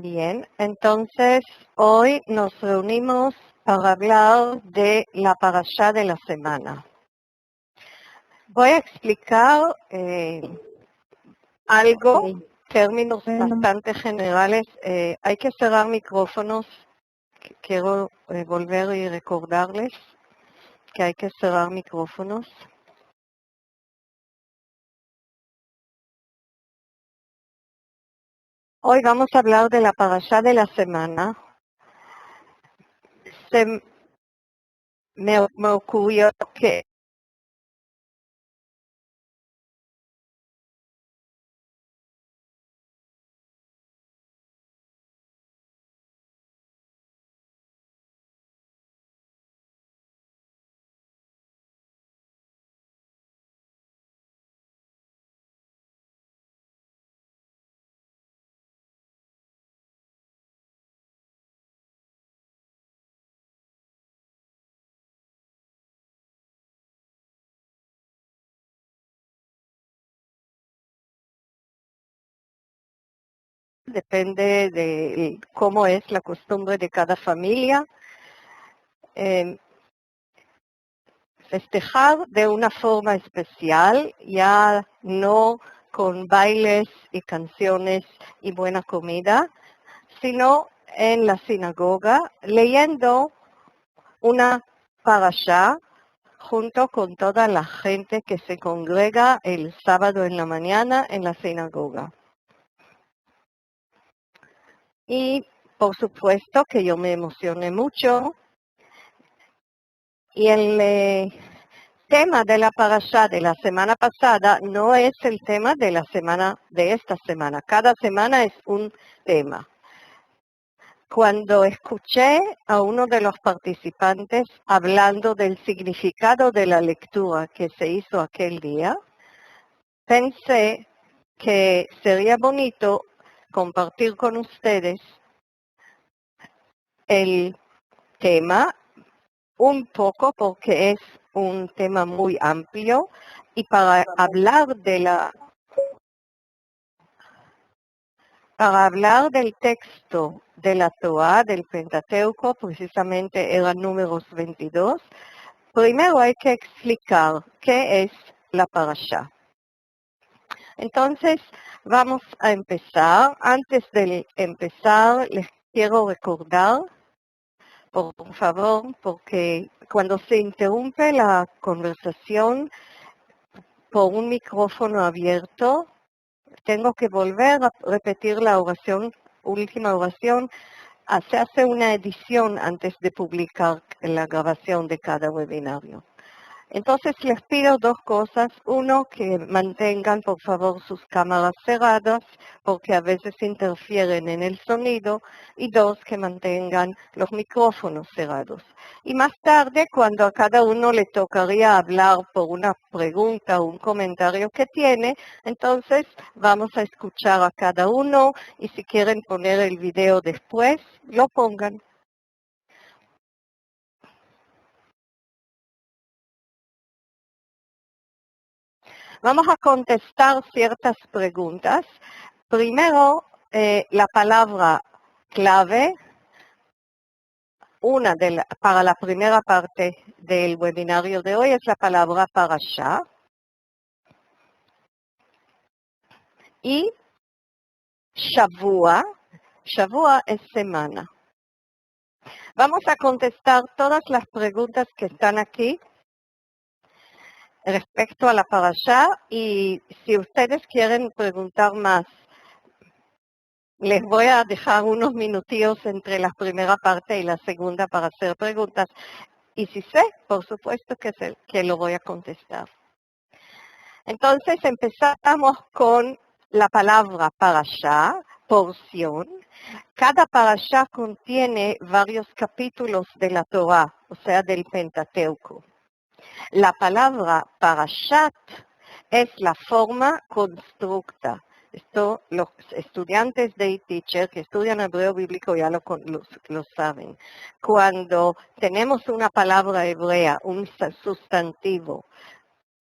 Bien, entonces hoy nos reunimos para hablar de la parashá de la semana. Voy a explicar algo, términos bastante generales. Hay que cerrar micrófonos. Quiero volver y recordarles que hay que cerrar micrófonos. Hoy vamos a hablar de la parashá de la semana. Me ocurrió que depende de cómo es la costumbre de cada familia. Festejar de una forma especial, ya no con bailes y canciones y buena comida, sino en la sinagoga, leyendo una parashá junto con toda la gente que se congrega el sábado en la mañana en la sinagoga. Y por supuesto que yo me emocioné mucho. Y el tema de la parashá de la semana pasada no es el tema de la semana de esta semana. Cada semana es un tema. Cuando escuché a uno de los participantes hablando del significado de la lectura que se hizo aquel día, pensé que sería bonito compartir con ustedes el tema un poco porque es un tema muy amplio y para hablar del texto de la Torá, del Pentateuco, precisamente eran números 22, primero hay que explicar qué es la parashá. Entonces, vamos a empezar. Antes de empezar, les quiero recordar, por favor, porque cuando se interrumpe la conversación por un micrófono abierto, tengo que volver a repetir la última oración. Se hace una edición antes de publicar la grabación de cada webinario. Entonces les pido dos cosas. Uno, que mantengan por favor sus cámaras cerradas porque a veces interfieren en el sonido. Y dos, que mantengan los micrófonos cerrados. Y más tarde, cuando a cada uno le tocaría hablar por una pregunta o un comentario que tiene, entonces vamos a escuchar a cada uno y si quieren poner el video después, lo pongan. Vamos a contestar ciertas preguntas. Primero, la palabra clave, para la primera parte del webinario de hoy es la palabra parashá. Y Shavua es semana. Vamos a contestar todas las preguntas que están aquí respecto a la parashá y si ustedes quieren preguntar más, les voy a dejar unos minutillos entre la primera parte y la segunda para hacer preguntas. Y si sé, por supuesto que lo voy a contestar. Entonces empezamos con la palabra parashá, porción. Cada parashá contiene varios capítulos de la Torá, o sea, del Pentateuco. La palabra parashat es la forma constructa. Esto los estudiantes de eTeacher que estudian hebreo bíblico ya lo saben. Cuando tenemos una palabra hebrea, un sustantivo,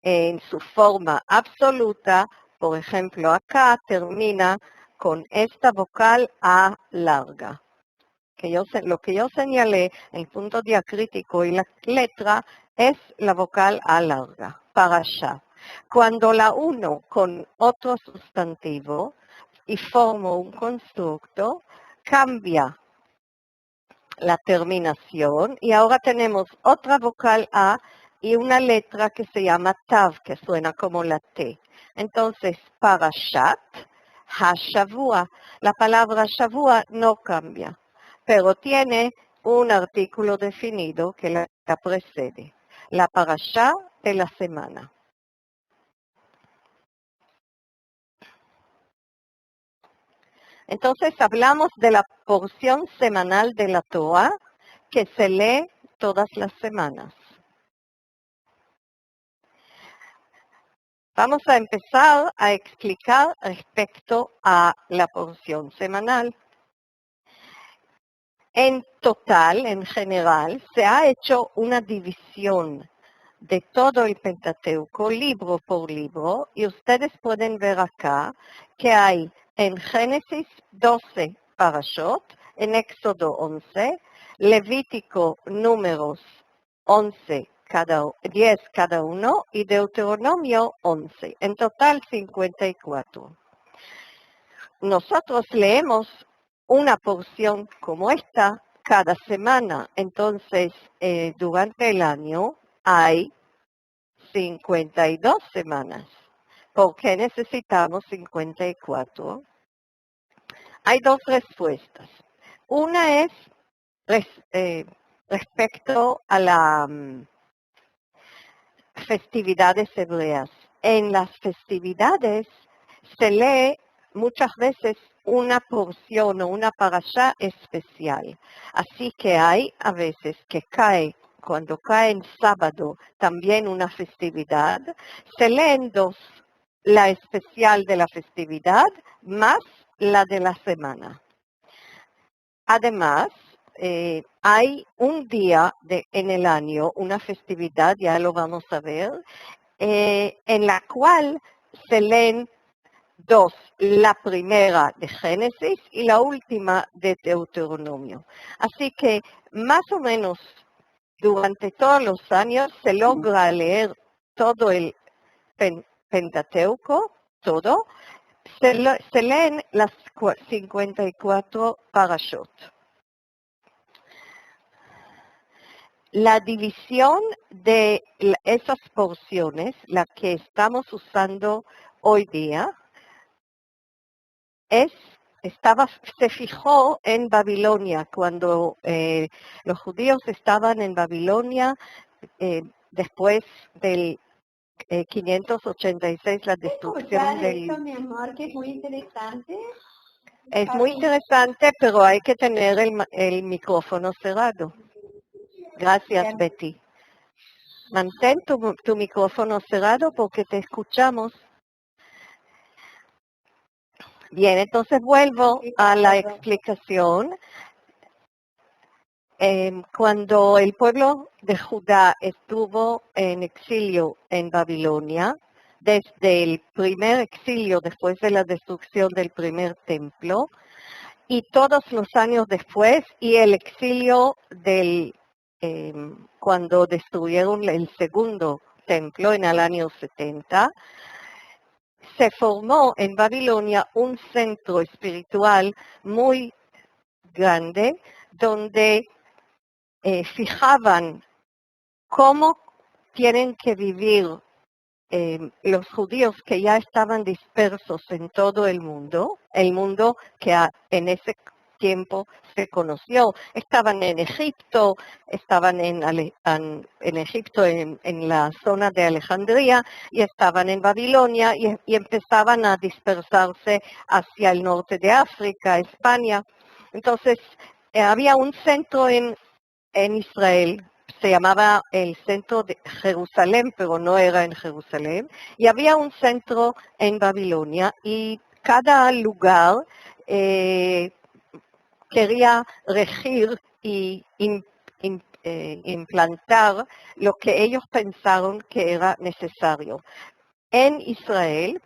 en su forma absoluta, por ejemplo, acá termina con esta vocal A larga. Lo que yo señalé, el punto diacrítico y la letra, es la vocal A larga, parashá. Cuando la uno con otro sustantivo y formo un constructo, cambia la terminación y ahora tenemos otra vocal A y una letra que se llama Tav, que suena como la T. Entonces, parashat, hashavua. La palabra shavua no cambia, pero tiene un artículo definido que la precede. La parashá de la semana. Entonces hablamos de la porción semanal de la Torah que se lee todas las semanas. Vamos a empezar a explicar respecto a la porción semanal. En total, en general, se ha hecho una división de todo el Pentateuco, libro por libro, y ustedes pueden ver acá que hay en Génesis 12 parashot, en Éxodo 11, Levítico números 10 cada uno y Deuteronomio 11, en total 54. Nosotros leemos una porción como esta cada semana, entonces durante el año hay 52 semanas. ¿Por qué necesitamos 54? Hay dos respuestas. Una es respecto a las festividades hebreas. En las festividades se lee muchas veces una porción o una parashá especial. Así que hay a veces que cuando cae en sábado también una festividad, se leen dos, la especial de la festividad más la de la semana. Además, hay un día en el año, una festividad, ya lo vamos a ver, en la cual se leen dos, la primera de Génesis y la última de Deuteronomio. Así que más o menos durante todos los años se logra leer todo el Pentateuco, todo, se leen las 54 parashot. La división de esas porciones, la que estamos usando hoy día, se fijó en Babilonia, cuando los judíos estaban en Babilonia después del 586, la destrucción del... Esto, mi amor, que es muy interesante. Es muy interesante, pero hay que tener el micrófono cerrado. Gracias, Betty. Mantén tu micrófono cerrado porque te escuchamos. Bien, entonces vuelvo a la explicación. Cuando el pueblo de Judá estuvo en exilio en Babilonia, desde el primer exilio después de la destrucción del primer templo, y todos los años después, y el exilio cuando destruyeron el segundo templo en el año 70, se formó en Babilonia un centro espiritual muy grande donde fijaban cómo tienen que vivir los judíos que ya estaban dispersos en todo el mundo que en ese tiempo se conoció. Estaban en Egipto, estaban en Egipto, en la zona de Alejandría, y estaban en Babilonia y empezaban a dispersarse hacia el norte de África, España. Entonces, había un centro en Israel, se llamaba el centro de Jerusalén, pero no era en Jerusalén, y había un centro en Babilonia, y cada lugar quería regir y implantar lo que ellos pensaron que era necesario. En Israel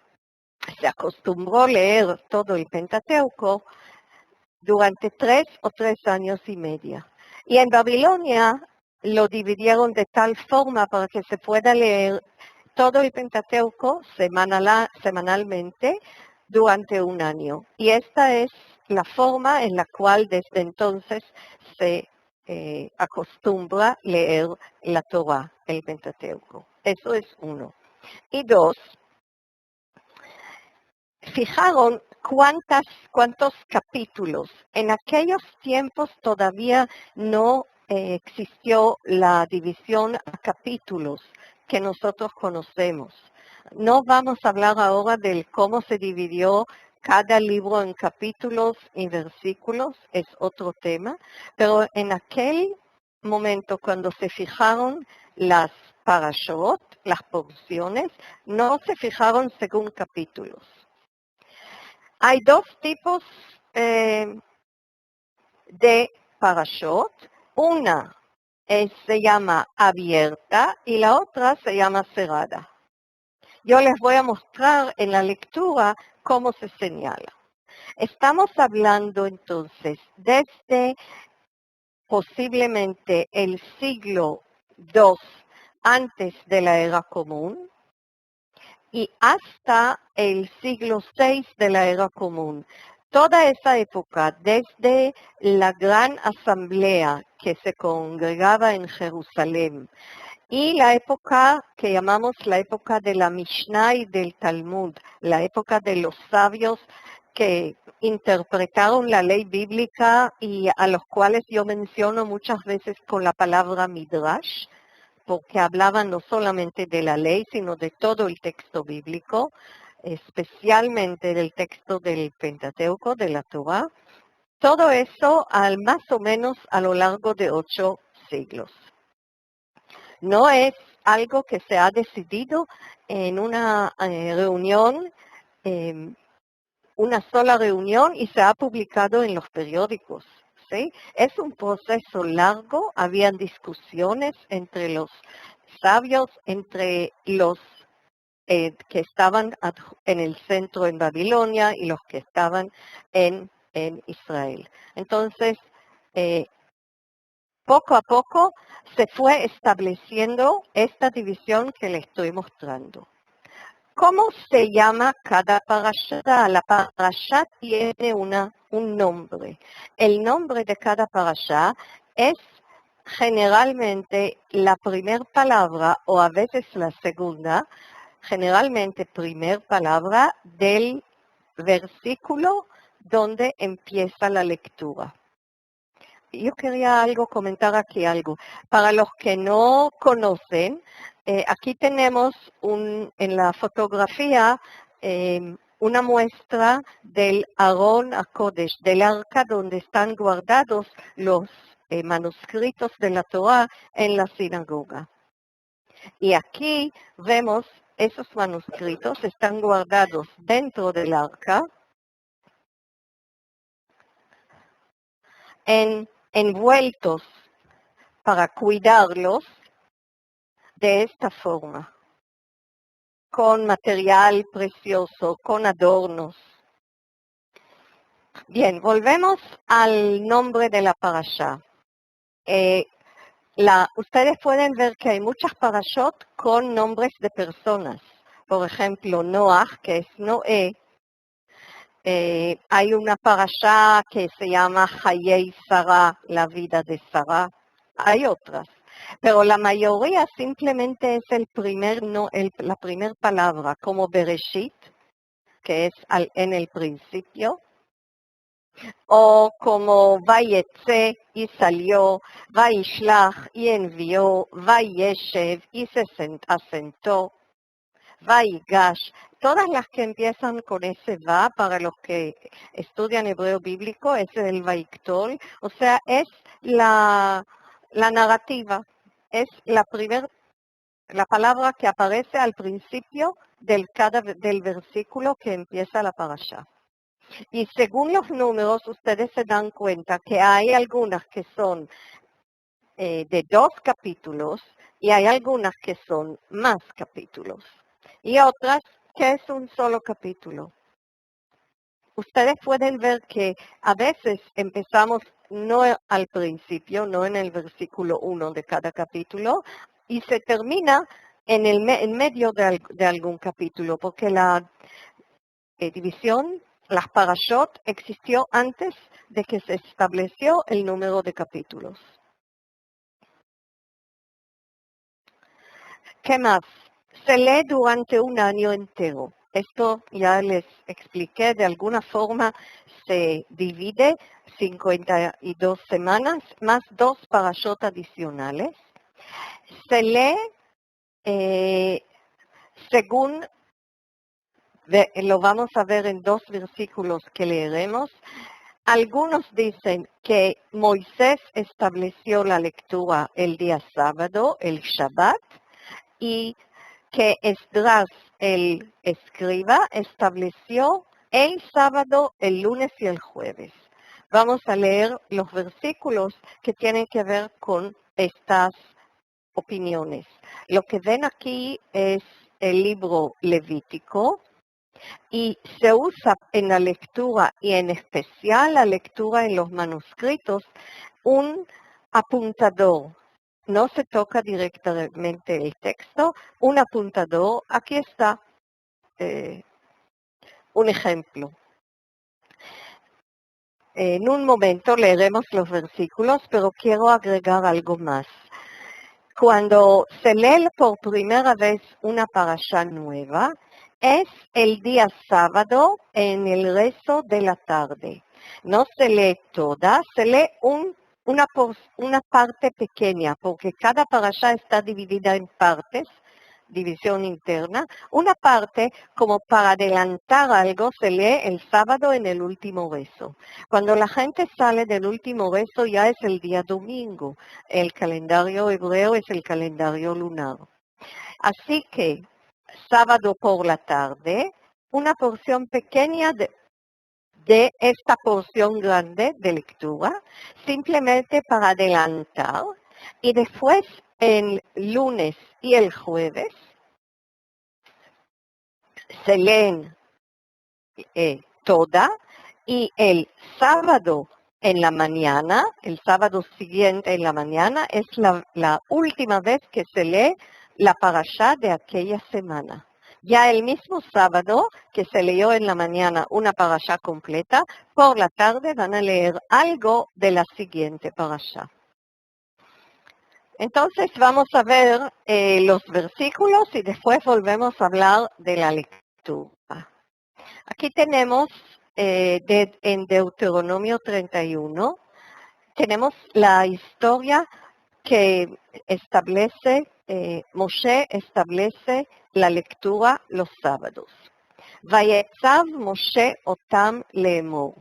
se acostumbró leer todo el Pentateuco durante 3 o 3 años y medio. Y en Babilonia lo dividieron de tal forma para que se pueda leer todo el Pentateuco semanalmente durante un año. Y esta es la forma en la cual desde entonces se acostumbra leer la Torá, el Pentateuco. Eso es uno. Y dos, fijaron cuántos capítulos. En aquellos tiempos todavía no existió la división a capítulos que nosotros conocemos. No vamos a hablar ahora de cómo se dividió cada libro en capítulos y versículos, es otro tema, pero en aquel momento cuando se fijaron las parashot, las porciones, no se fijaron según capítulos. Hay dos tipos de parashot. Una se llama abierta y la otra se llama cerrada. Yo les voy a mostrar en la lectura cómo se señala. Estamos hablando entonces desde posiblemente el siglo II antes de la era común y hasta el siglo VI de la era común. Toda esa época, desde la gran asamblea que se congregaba en Jerusalén y la época que llamamos la época de la Mishnah y del Talmud, la época de los sabios que interpretaron la ley bíblica y a los cuales yo menciono muchas veces con la palabra Midrash, porque hablaban no solamente de la ley, sino de todo el texto bíblico, especialmente del texto del Pentateuco, de la Torá. Todo eso más o menos a lo largo de 8 siglos. No es algo que se ha decidido en una reunión, una sola reunión y se ha publicado en los periódicos. ¿Sí? Es un proceso largo, habían discusiones entre los sabios, entre los que estaban en el centro en Babilonia y los que estaban en Israel. Entonces, poco a poco se fue estableciendo esta división que le estoy mostrando. ¿Cómo se llama cada parashá? La parashá tiene un nombre. El nombre de cada parashá es generalmente la primera palabra o a veces la segunda, generalmente primera palabra del versículo donde empieza la lectura. Yo quería comentar aquí algo. Para los que no conocen, aquí tenemos en la fotografía una muestra del Arón HaKodesh, del arca donde están guardados los manuscritos de la Torá en la sinagoga. Y aquí vemos esos manuscritos están guardados dentro del arca envueltos para cuidarlos de esta forma, con material precioso, con adornos. Bien, volvemos al nombre de la parashá. Ustedes pueden ver que hay muchas parashot con nombres de personas. Por ejemplo, Noach, que es Noé. Hay una parashá que se llama Hayei Sarah, la vida de Sarah. Hay otras. Pero la mayoría simplemente es la primera palabra, como Bereshit, que es en el principio, o como Vayetze, y salió, Vaishlach, y envió, Vayeshev, y se asentó, Vaigash. Todas las que empiezan con ese va, para los que estudian hebreo bíblico, es el Vaiktol, o sea, es la narrativa. Es la palabra que aparece al principio del versículo que empieza la parashá. Y según los números, ustedes se dan cuenta que hay algunas que son de 2 capítulos y hay algunas que son más capítulos. Y otras que es un solo capítulo. Ustedes pueden ver que a veces empezamos no al principio, no en el versículo 1 de cada capítulo, y se termina en medio de algún capítulo, porque la división, las parashot, existió antes de que se estableció el número de capítulos. ¿Qué más? Se lee durante un año entero. Esto ya les expliqué, de alguna forma se divide 52 semanas más 2 parashot adicionales. Se lee según, lo vamos a ver en 2 versículos que leeremos. Algunos dicen que Moisés estableció la lectura el día sábado, el Shabbat, y que Esdras, el escriba, estableció el sábado, el lunes y el jueves. Vamos a leer los versículos que tienen que ver con estas opiniones. Lo que ven aquí es el libro Levítico y se usa en la lectura y en especial la lectura en los manuscritos un apuntador. No se toca directamente el texto, un apuntador. Aquí está un ejemplo. En un momento leeremos los versículos, pero quiero agregar algo más. Cuando se lee por primera vez una parasha nueva, es el día sábado en el rezo de la tarde. No se lee toda, se lee una parte pequeña, porque cada parasha está dividida en partes, división interna. Una parte, como para adelantar algo, se lee el sábado en el último rezo. Cuando la gente sale del último rezo ya es el día domingo. El calendario hebreo es el calendario lunar. Así que, sábado por la tarde, una porción pequeña de esta porción grande de lectura, simplemente para adelantar, y después el lunes y el jueves se leen toda, y el sábado en la mañana, el sábado siguiente en la mañana, es la última vez que se lee la parashá de aquella semana. Ya el mismo sábado que se leyó en la mañana una parashá completa, por la tarde van a leer algo de la siguiente parashá. Entonces vamos a ver los versículos y después volvemos a hablar de la lectura. Aquí tenemos en Deuteronomio 31, tenemos la historia que Moshe establece la lectura los sábados. ויצב משה אותם לאמור.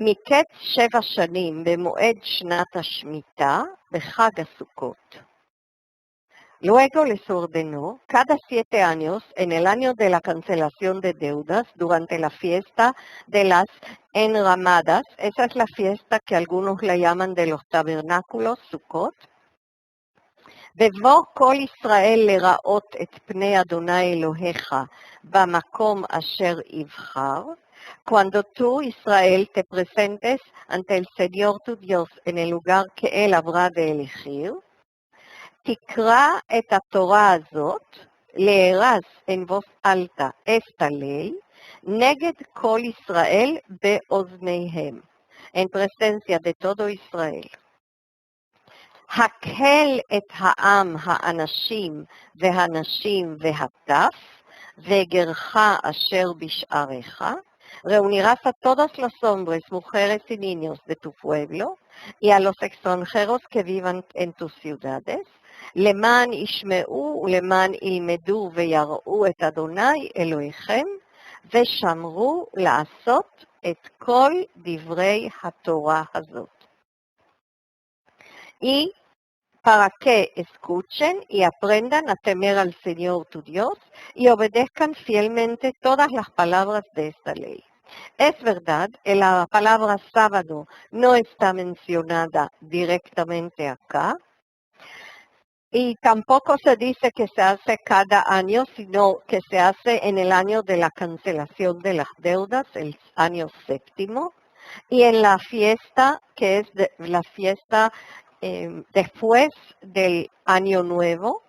מקץ 7 שנים במועד שנת השמיטה בחג הסוכות. Luego les ordenó, cada 7 años, en el año de la cancelación de deudas, durante la fiesta de las enramadas, esa es la fiesta que algunos la llaman de los tabernáculos, Sukkot, בבוא כל ישראל לראות את פני אדוני אלוהיך במקום אשר יבחר, cuando tú, Israel, te presentes ante el Señor tu Dios en el lugar que Él habrá de elegir, תקרא את התורה הזאת, להרז en voz alta esta ley, נגד כל ישראל באוזניהם, en presencia de todo Israel. הקהל את העם, האנשים והנשים והטף, וגרך אשר בשעריך, reunirás a todos los hombres, mujeres y niños de tu pueblo, y a los extranjeros que vivan en tus ciudades, למען ישמעו ולמען ילמדו ויראו את אדוני אלוהיכם, ושמרו לעשות את כל דברי התורה הזאת. Y para que escuchen y aprendan a temer al Señor tu Dios y obedezcan fielmente todas las palabras de esta ley. Es verdad, la palabra sábado no está mencionada directamente acá, Y tampoco se dice que se hace cada año, sino que se hace en el año de la cancelación de las deudas, el año séptimo, y en la fiesta, que es la fiesta después del año nuevo,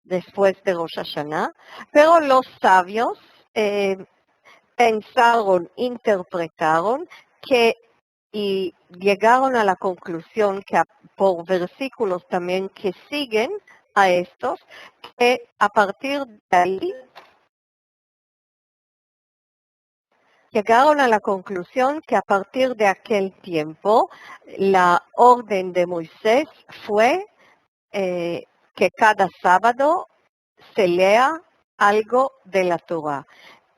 después de Rosh Hashanah, pero los sabios pensaron, interpretaron y llegaron a la conclusión que por versículos también que siguen a estos, que a partir de ahí llegaron a la conclusión que a partir de aquel tiempo la orden de Moisés fue que cada sábado se lea algo de la Torah.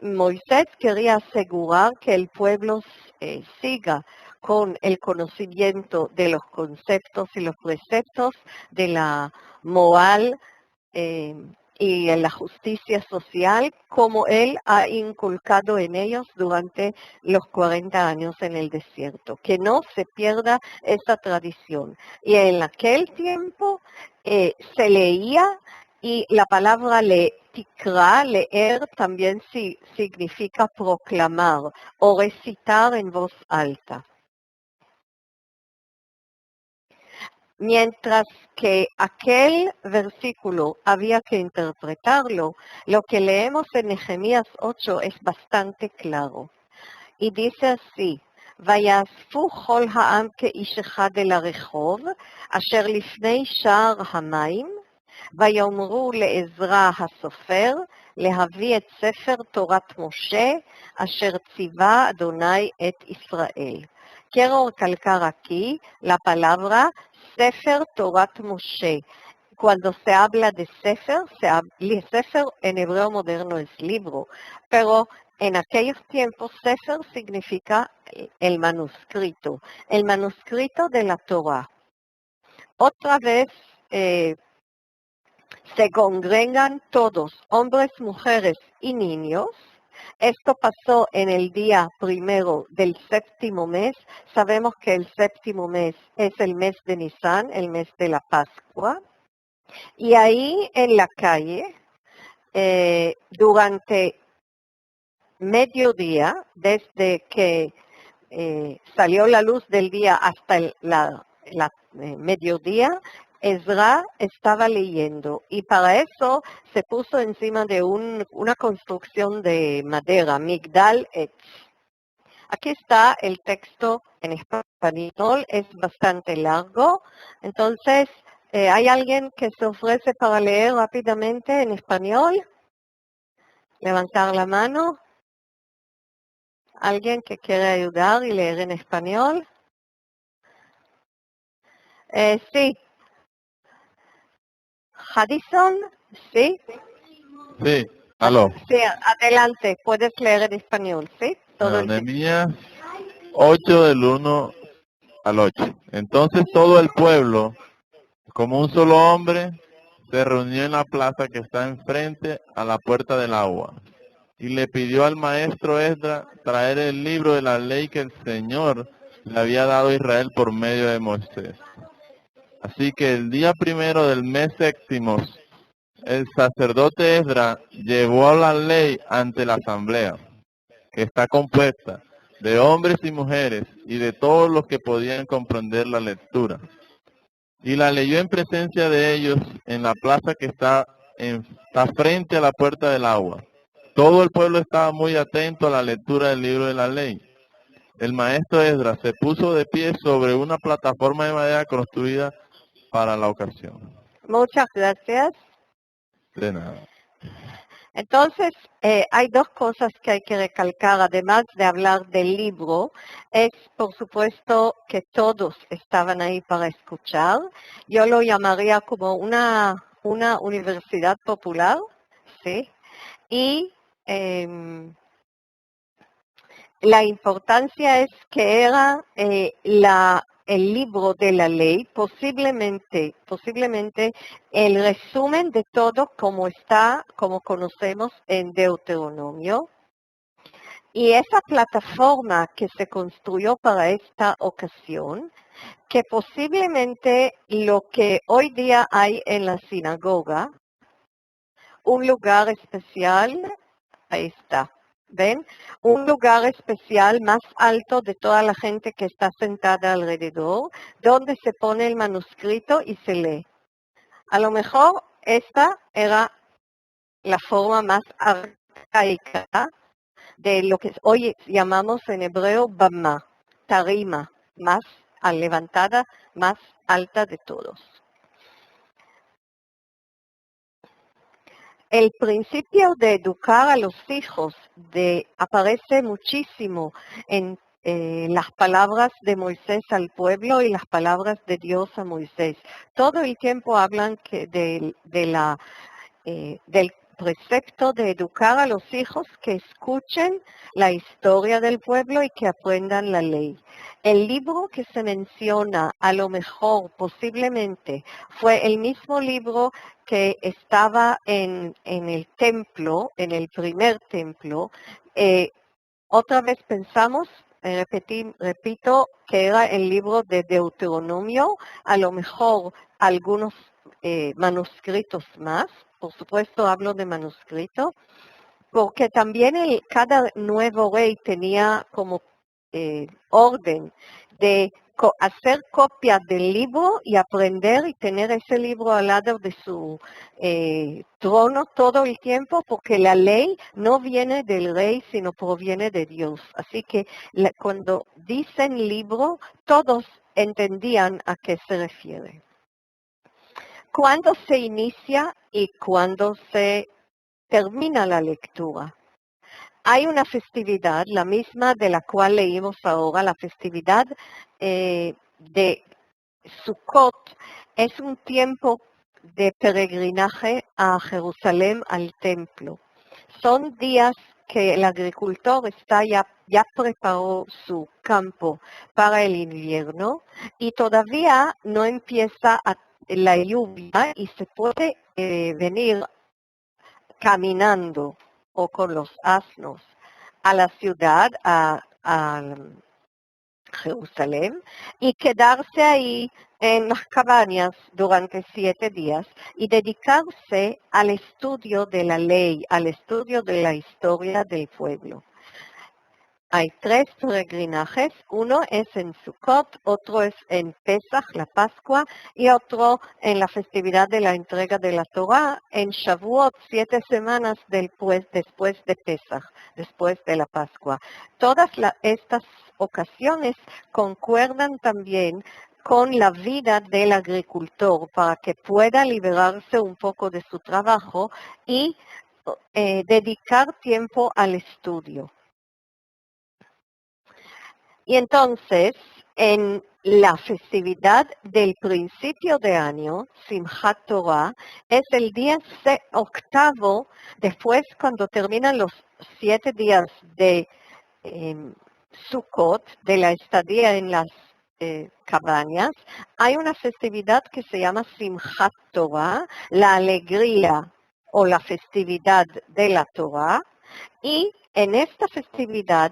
Moisés quería asegurar que el pueblo siga con el conocimiento de los conceptos y los preceptos de la moral y de la justicia social, como él ha inculcado en ellos durante los 40 años en el desierto. Que no se pierda esa tradición. Y en aquel tiempo se leía, y la palabra tikra, leer, también significa proclamar o recitar en voz alta. Mientras que aquel versículo había que interpretarlo, lo que leemos en Nehemías 8 es bastante claro. Y dice así, ויאספו כל העם כאיש אחד אל הרחוב, אשר לפני שער המים, ויאמרו לעזרא הסופר להביא את ספר תורת משה, אשר ציווה אדוני את ישראל. Quiero recalcar aquí la palabra Sefer Torat Moshe. Cuando se habla de Sefer, Sefer en hebreo moderno es libro, pero en aquellos tiempos Sefer significa el manuscrito de la Torah. Otra vez se congregan todos, hombres, mujeres y niños. Esto pasó en el día primero del séptimo mes. Sabemos que el séptimo mes es el mes de Nisan, el mes de la Pascua. Y ahí en la calle, durante mediodía, desde que salió la luz del día hasta el mediodía, Ezra estaba leyendo, y para eso se puso encima de una construcción de madera, Migdal Etz. Aquí está el texto en español, es bastante largo, entonces, ¿hay alguien que se ofrece para leer rápidamente en español? Levantar la mano. ¿Alguien que quiere ayudar y leer en español? Sí. Hadison, ¿sí? Sí, aló. Sí, adelante, puedes leer en español, ¿sí? Todo el Nehemías 8 del 1 al 8. Entonces todo el pueblo, como un solo hombre, se reunió en la plaza que está enfrente a la puerta del agua, y le pidió al maestro Esdras traer el libro de la ley que el Señor le había dado a Israel por medio de Moisés. Así que el día primero del mes séptimo, el sacerdote Esdras llevó la ley ante la asamblea, que está compuesta de hombres y mujeres y de todos los que podían comprender la lectura. Y la leyó en presencia de ellos en la plaza que está frente a la puerta del agua. Todo el pueblo estaba muy atento a la lectura del libro de la ley. El maestro Esdras se puso de pie sobre una plataforma de madera construida para la ocasión. Muchas gracias. De nada. Entonces, hay dos cosas que hay que recalcar, además de hablar del libro. Es, por supuesto, que todos estaban ahí para escuchar. Yo lo llamaría como una universidad popular, ¿sí? Y la importancia es que era el libro de la ley, posiblemente el resumen de todo como conocemos en Deuteronomio. Y esa plataforma que se construyó para esta ocasión, que posiblemente lo que hoy día hay en la sinagoga, un lugar especial, ahí está, ¿ven? Un lugar especial más alto de toda la gente que está sentada alrededor, donde se pone el manuscrito y se lee. A lo mejor esta era la forma más arcaica de lo que hoy llamamos en hebreo bama, tarima, más levantada, más alta de todos. El principio de educar a los hijos aparece muchísimo en las palabras de Moisés al pueblo y las palabras de Dios a Moisés. Todo el tiempo hablan del precepto de educar a los hijos que escuchen la historia del pueblo y que aprendan la ley. El libro que se menciona, a lo mejor, posiblemente, fue el mismo libro que estaba en el templo, en el primer templo. Otra vez pensamos, repito, que era el libro de Deuteronomio, a lo mejor algunos manuscritos más. Por supuesto hablo de manuscrito, porque también cada nuevo rey tenía como orden de hacer copia del libro y aprender y tener ese libro al lado de su trono todo el tiempo, porque la ley no viene del rey, sino proviene de Dios. Así que cuando dicen libro, todos entendían a qué se refiere. ¿Cuándo se inicia y cuándo se termina la lectura? Hay una festividad, la misma de la cual leímos ahora, la festividad de Sukkot. Es un tiempo de peregrinaje a Jerusalén, al templo. Son días que el agricultor ya preparó su campo para el invierno y todavía no empieza la lluvia y se puede venir caminando o con los asnos a la ciudad, a Jerusalén, y quedarse ahí en las cabañas durante 7 días y dedicarse al estudio de la ley, al estudio de la historia del pueblo. Hay 3 peregrinajes, uno es en Sukkot, otro es en Pesach, la Pascua, y otro en la festividad de la entrega de la Torá, en Shavuot, 7 semanas después de Pesach, después de la Pascua. Todas estas ocasiones concuerdan también con la vida del agricultor para que pueda liberarse un poco de su trabajo y dedicar tiempo al estudio. Y entonces, en la festividad del principio de año, Simchat Torah, es el día 8, después cuando terminan los 7 días de Sukkot, de la estadía en las cabañas, hay una festividad que se llama Simchat Torah, la alegría o la festividad de la Torah, y en esta festividad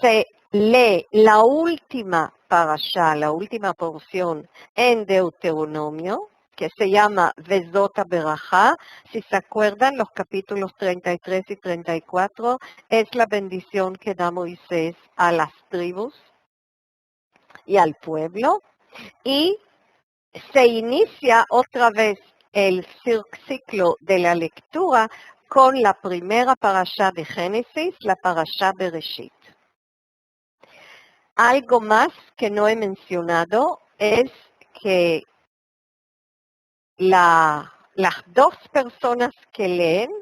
se lee la última parashá, la última porción en Deuteronomio, que se llama Vezot HaBerajá. Si se acuerdan, los capítulos 33 y 34 es la bendición que da Moisés a las tribus y al pueblo. Y se inicia otra vez el ciclo de la lectura con la primera parashá de Génesis, la parashá Bereshit. Algo más que no he mencionado es que las dos personas que leen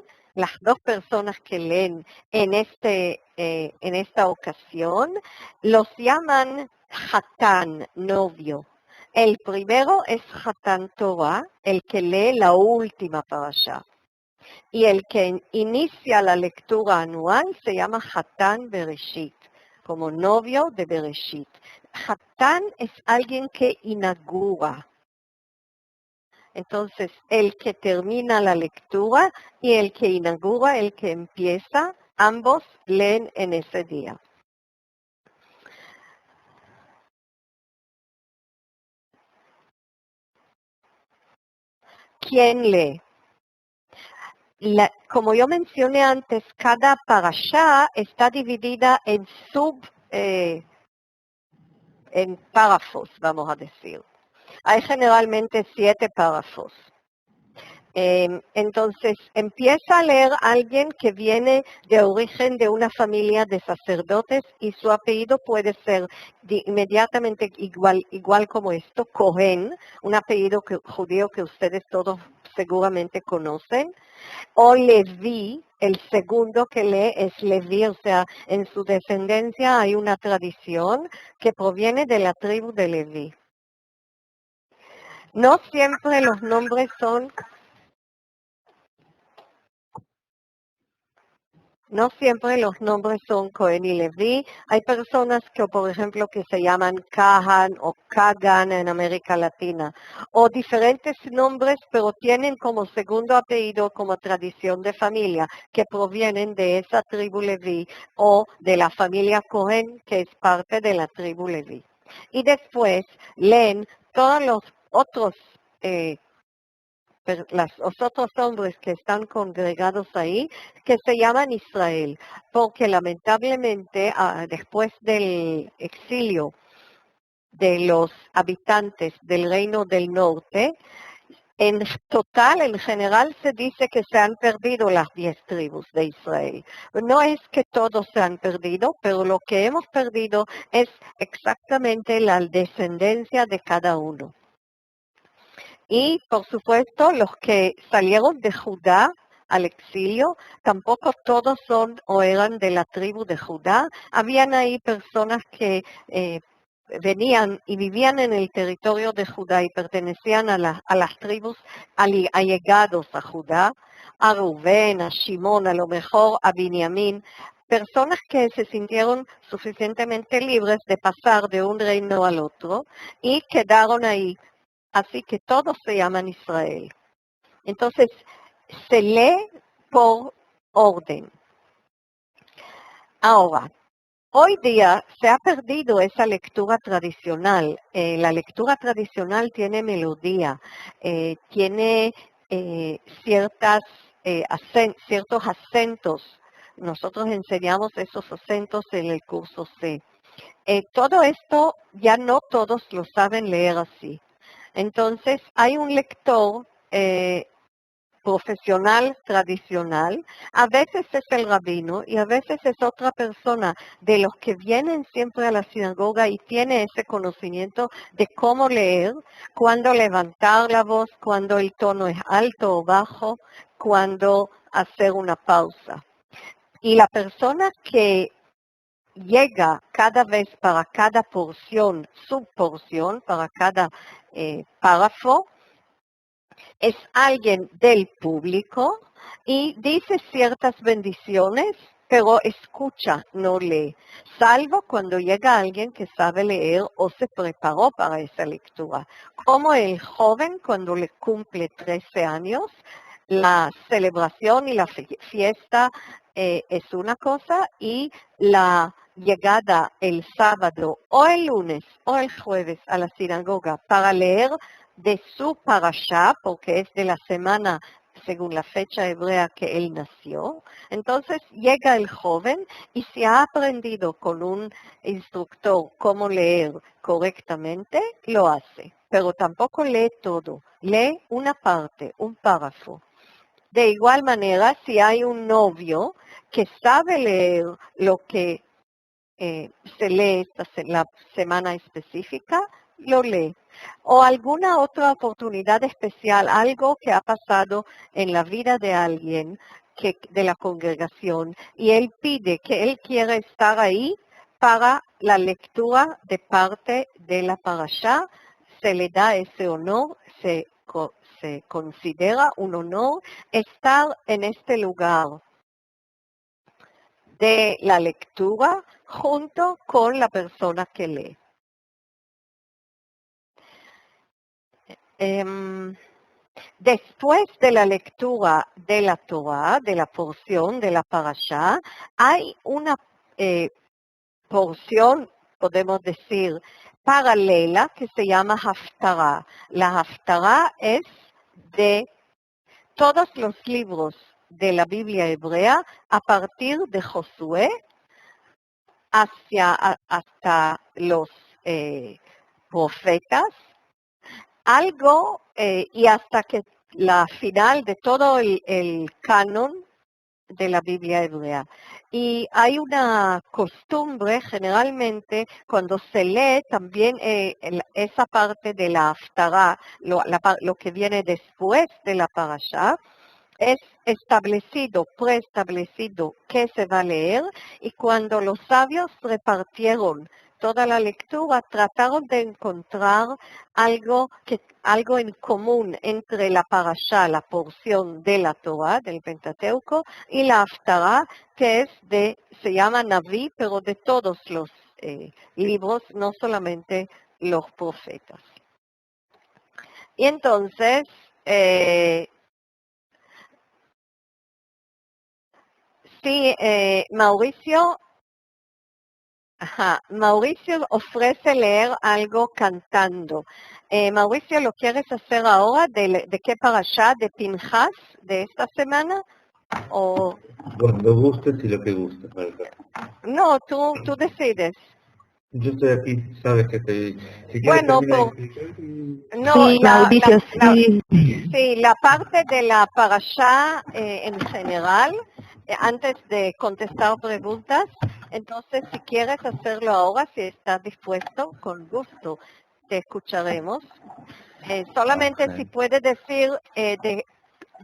en esta ocasión, los llaman Hatán, novio. El primero es Hatán Torah, el que lee la última parashá. Y el que inicia la lectura anual se llama Hatán Bereshit, como novio de Bereshit. Hatán es alguien que inaugura. Entonces, el que termina la lectura y el que inaugura, el que empieza, ambos leen en ese día. ¿Quién lee? Como yo mencioné antes, cada parashá está dividida en en párrafos, vamos a decir. Hay generalmente 7 párrafos. Entonces, empieza a leer alguien que viene de origen de una familia de sacerdotes y su apellido puede ser inmediatamente igual como esto, Cohen, un apellido judío que ustedes todos seguramente conocen, o Leví, el segundo que lee es Leví, o sea, en su descendencia hay una tradición que proviene de la tribu de Leví. No siempre los nombres son Cohen y Leví. Hay personas que, por ejemplo, que se llaman Kahan o Kagan en América Latina, o diferentes nombres, pero tienen como segundo apellido, como tradición de familia, que provienen de esa tribu Leví o de la familia Cohen, que es parte de la tribu Leví. Y después leen todos los otros los otros hombres que están congregados ahí, que se llaman Israel, porque lamentablemente después del exilio de los habitantes del Reino del Norte, en total, en general, se dice que se han perdido las 10 tribus de Israel. No es que todos se han perdido, pero lo que hemos perdido es exactamente la descendencia de cada uno. Y, por supuesto, los que salieron de Judá al exilio, tampoco todos son o eran de la tribu de Judá. Habían ahí personas que venían y vivían en el territorio de Judá y pertenecían a las tribus allegados a Judá, a Rubén, a Shimón, a lo mejor a Binyamin, personas que se sintieron suficientemente libres de pasar de un reino al otro y quedaron ahí. Así que todos se llaman Israel. Entonces, se lee por orden. Ahora, hoy día se ha perdido esa lectura tradicional. La lectura tradicional tiene melodía, tiene ciertos acentos. Nosotros enseñamos esos acentos en el curso C. Todo esto ya no todos lo saben leer así. Entonces, hay un lector profesional tradicional, a veces es el rabino y a veces es otra persona de los que vienen siempre a la sinagoga y tiene ese conocimiento de cómo leer, cuándo levantar la voz, cuándo el tono es alto o bajo, cuándo hacer una pausa. Y la persona que llega cada vez para cada porción, subporción, para cada párrafo, es alguien del público y dice ciertas bendiciones, pero escucha, no lee, salvo cuando llega alguien que sabe leer o se preparó para esa lectura. Como el joven cuando le cumple 13 años, la celebración y la fiesta es una cosa y la llegada el sábado o el lunes o el jueves a la sinagoga para leer de su parashá, porque es de la semana según la fecha hebrea que él nació. Entonces llega el joven y si ha aprendido con un instructor cómo leer correctamente, lo hace. Pero tampoco lee todo, lee una parte, un párrafo. De igual manera, si hay un novio que sabe leer lo que se lee la semana específica, lo lee. O alguna otra oportunidad especial, algo que ha pasado en la vida de alguien de la congregación y él pide que él quiere estar ahí para la lectura de parte de la parashá, se le da ese honor, se considera un honor estar en este lugar de la lectura junto con la persona que lee. Después de la lectura de la Torah, de la porción de la parashá, hay una porción, podemos decir, paralela que se llama Haftará. La Haftará es de todos los libros de la Biblia hebrea a partir de Josué hasta los profetas, algo y hasta que la final de todo el canon de la Biblia hebrea. Y hay una costumbre generalmente cuando se lee también esa parte de la Haftará, lo que viene después de la parashá, es preestablecido que se va a leer, y cuando los sabios repartieron toda la lectura, trataron de encontrar algo en común entre la parashá, la porción de la Torah, del Pentateuco, y la Haftará, que se llama Naví, pero de todos los libros, no solamente los profetas. Y entonces, sí, Mauricio ofrece leer algo cantando. Mauricio, ¿lo quieres hacer ahora? ¿De qué parashá? ¿De Pinjas de esta semana? ¿O Cuando gustes y lo que gustes, Marta. no, tú decides? Yo estoy aquí, sabes que estoy... Si quieres Bueno, terminar por- de explicar, No, Sí, Mauricio, sí. sí, la parte de la parashá en general, antes de contestar preguntas, entonces si quieres hacerlo ahora, si estás dispuesto, con gusto te escucharemos. Solamente Ok. si puedes decir de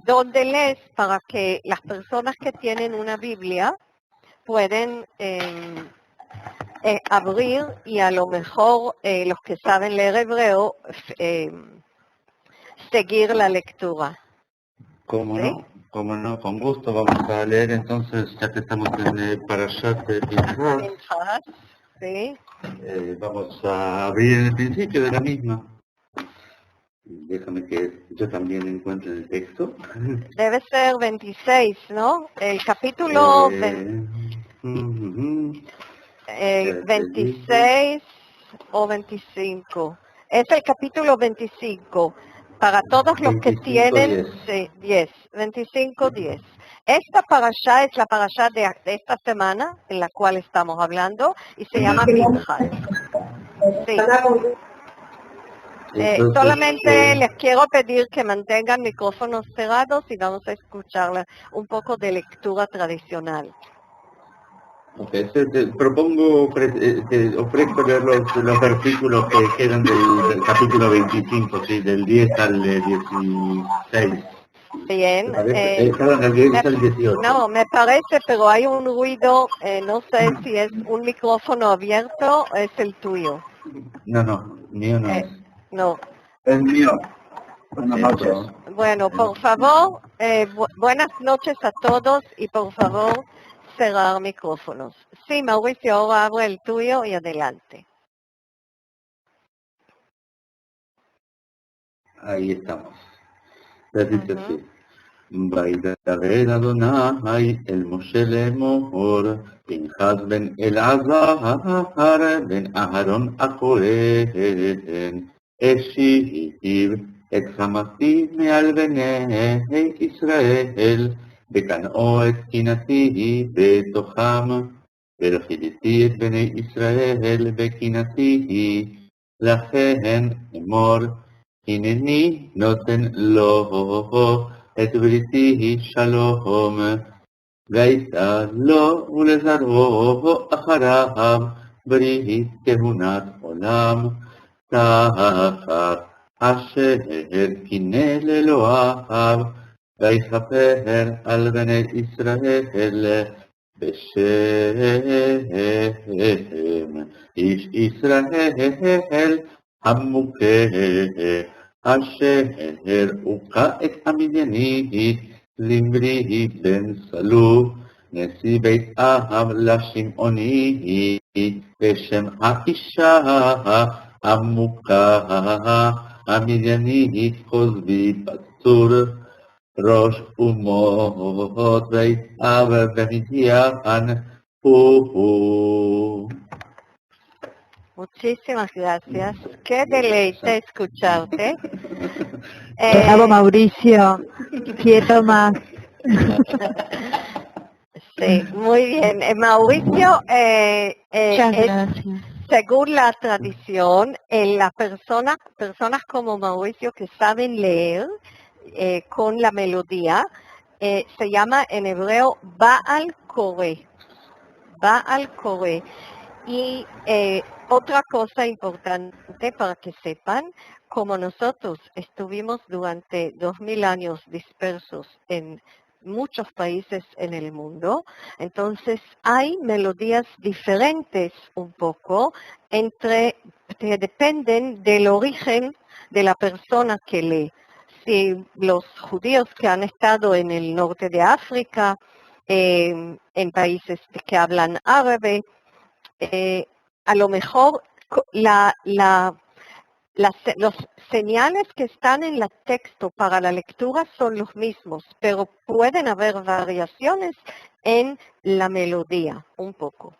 dónde lees para que las personas que tienen una Biblia pueden abrir y a lo mejor los que saben leer hebreo seguir la lectura. ¿Cómo ¿Sí? no? ¿Cómo no? Con gusto vamos a leer entonces, ya que estamos en el Parashat de Pinhas, Pinjas, ¿sí? vamos a abrir en el principio de la misma. Déjame que yo también encuentre el texto. Debe ser 26, ¿no? El capítulo Ujú. 26 o 25. Es el capítulo 25. Para todos los que 25, tienen 10. sí, 10, 25, 10. Esta parashá es la parashá de esta semana en la cual estamos hablando y se llama Pinjas. Sí. Entonces, Solamente les quiero pedir que mantengan micrófonos cerrados y vamos a escuchar un poco de lectura tradicional. ok, te propongo, te ofrezco leer los versículos que quedan del capítulo 25, ¿sí? Del 10 al 16. Bien. ¿Te parece? Perdón, del 10 al 18. No, me parece, pero hay un ruido, no sé si es un micrófono abierto o es el tuyo. No, mío no es. No. Es mío. Buenas noches. Bueno, por favor, buenas noches a todos y por favor cerrar micrófonos. Sí, Mauricio, ahora abre el tuyo y adelante. Ahí estamos. Dice Ujú. así. וידבר אדוני אל משה לאמור, פנחס בן אלעזר בן אהרון הכהן, השיב את חמתי מעל בני ישראל, וקנאו את קנאתי בתוכם, ולכידתי את בני ישראל בקנאתי, לכן אמור, הנני נותן לו את בריתי שלום, והייתה לו ולזרעו אחריו ברית כהונת עולם, תחת אשר קינא לאלוהיו, ויכפר על בני ישראל בשם איש ישראל המוכה. אשר הוכה את המדיינית למרי בן סלו, נשיא בית אב לשמעוני, בשם האישה עמוקה, המדיינית חוזבי בצור, ראש אומות ואבא ומדיין הוא. Muchísimas gracias. Qué deleite escucharte. Bravo, Mauricio. Quiero más. Sí, muy bien. Mauricio, Muchas es, gracias. según la tradición, las personas como Mauricio que saben leer con la melodía, se llama en hebreo Baal Koreh. Baal Koreh. Y otra cosa importante para que sepan, como nosotros estuvimos durante 2000 años dispersos en muchos países en el mundo, entonces hay melodías diferentes un poco que dependen del origen de la persona que lee. Si los judíos que han estado en el norte de África, en países que hablan árabe, a lo mejor los señales que están en el texto para la lectura son los mismos, pero pueden haber variaciones en la melodía, un poco.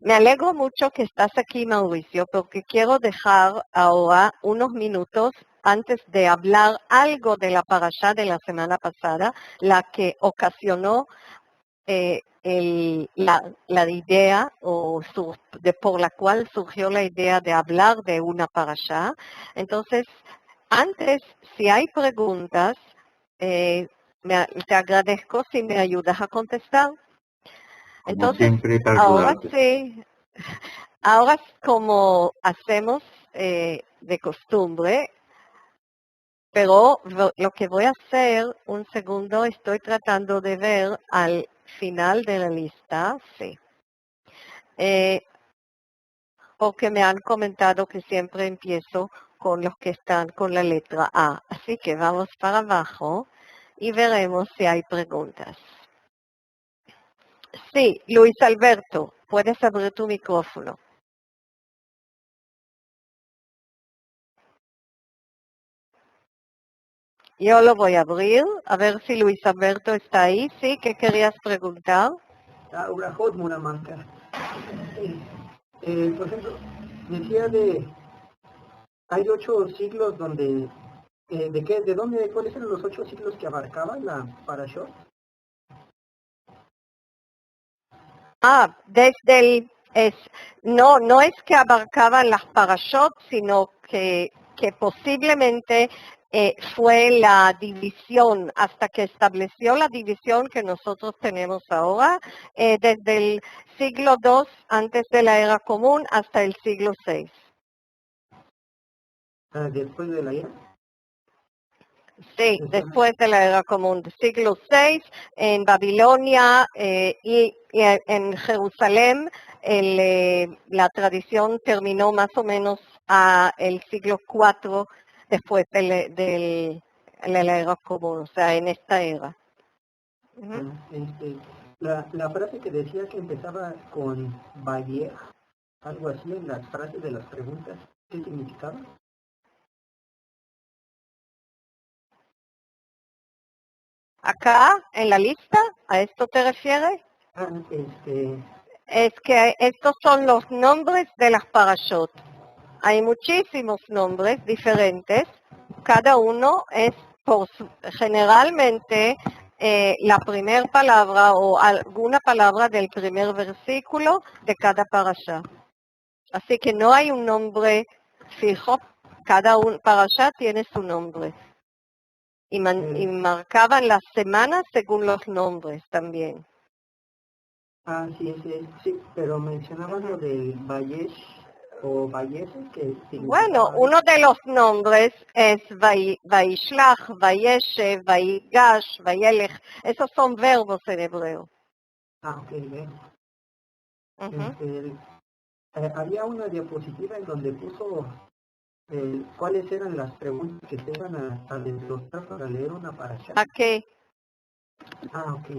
Me alegro mucho que estás aquí, Mauricio, porque quiero dejar ahora unos minutos antes de hablar algo de la parashá de la semana pasada, la que ocasionó la idea por la cual surgió la idea de hablar de una parashá. Entonces, antes, si hay preguntas, te agradezco si me ayudas a contestar. Como Entonces, siempre, para ahora ayudarte. sí, ahora como hacemos de costumbre, pero lo que voy a hacer, un segundo, estoy tratando de ver al final de la lista, sí. Porque me han comentado que siempre empiezo con los que están con la letra A. Así que vamos para abajo y veremos si hay preguntas. Sí, Luis Alberto, puedes abrir tu micrófono. Yo lo voy a abrir, a ver si Luis Alberto está ahí. Sí, ¿qué querías preguntar? Urahot Munamanca. Por ejemplo, decía hay 8 siglos donde, ¿cuáles eran los 8 siglos que abarcaban la Parashot? No es que abarcaban las parashot, sino que posiblemente fue la división, hasta que estableció la división que nosotros tenemos ahora, desde el siglo II antes de la era común hasta el siglo VI. Después de la era. Sí, después de la era común, siglo VI, en Babilonia y en Jerusalén, la tradición terminó más o menos a el siglo IV después de la era común, o sea, en esta era. La frase que decía que empezaba con Valle, algo así en las frases de las preguntas, ¿qué significaba? Acá, en la lista, ¿a esto te refieres? Es que estos son los nombres de las parashot. Hay muchísimos nombres diferentes. Cada uno es generalmente la primera palabra o alguna palabra del primer versículo de cada parashá. Así que no hay un nombre fijo. Cada parashá tiene su nombre. Y marcaban las semanas según los nombres también. Sí, pero mencionaban lo del Vallesh o Vallesh, que bueno, uno de los nombres es Vaishlach, Vayeshe, Vaigash, Vayelech. Esos son verbos en hebreo. Ok, bien. Había una diapositiva en donde puso cuáles eran las preguntas que se iban a desglosar para leer una parasha. ¿A qué? Ok.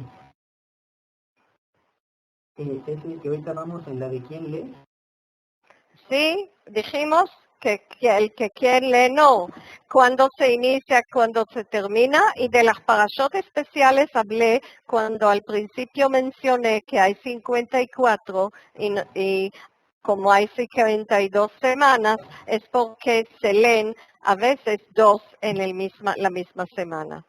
Es que ahorita vamos en la de quién lee. Sí, dijimos que el que quien lee no, cuando se inicia, cuando se termina, y de las parashot especiales hablé cuando al principio mencioné que hay 54 y como hay 52 semanas, es porque se leen a veces 2 en la misma semana.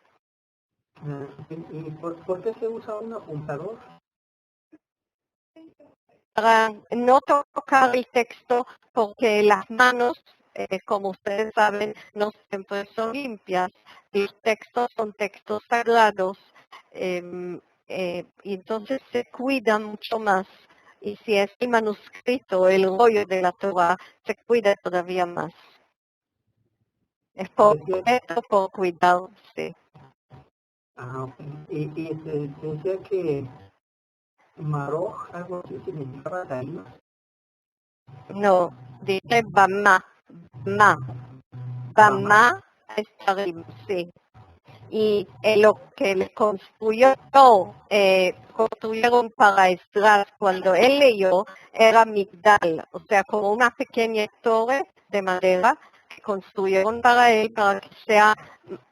¿Y por qué se usa un apuntador? Para no tocar el texto, porque las manos, como ustedes saben, no siempre son limpias. Los textos son textos sagrados y entonces se cuidan mucho más. Y si es el manuscrito, el rollo de la Torah, se cuida todavía más. Es por respeto, por cuidado, sí. Ok. Y se decía que Maroj, algo así significaba caída. No, dice Bama. Bama está arriba, sí. Y lo que le construyeron para Esdras cuando él leyó era Migdal, o sea, como una pequeña torre de madera que construyeron para él para que sea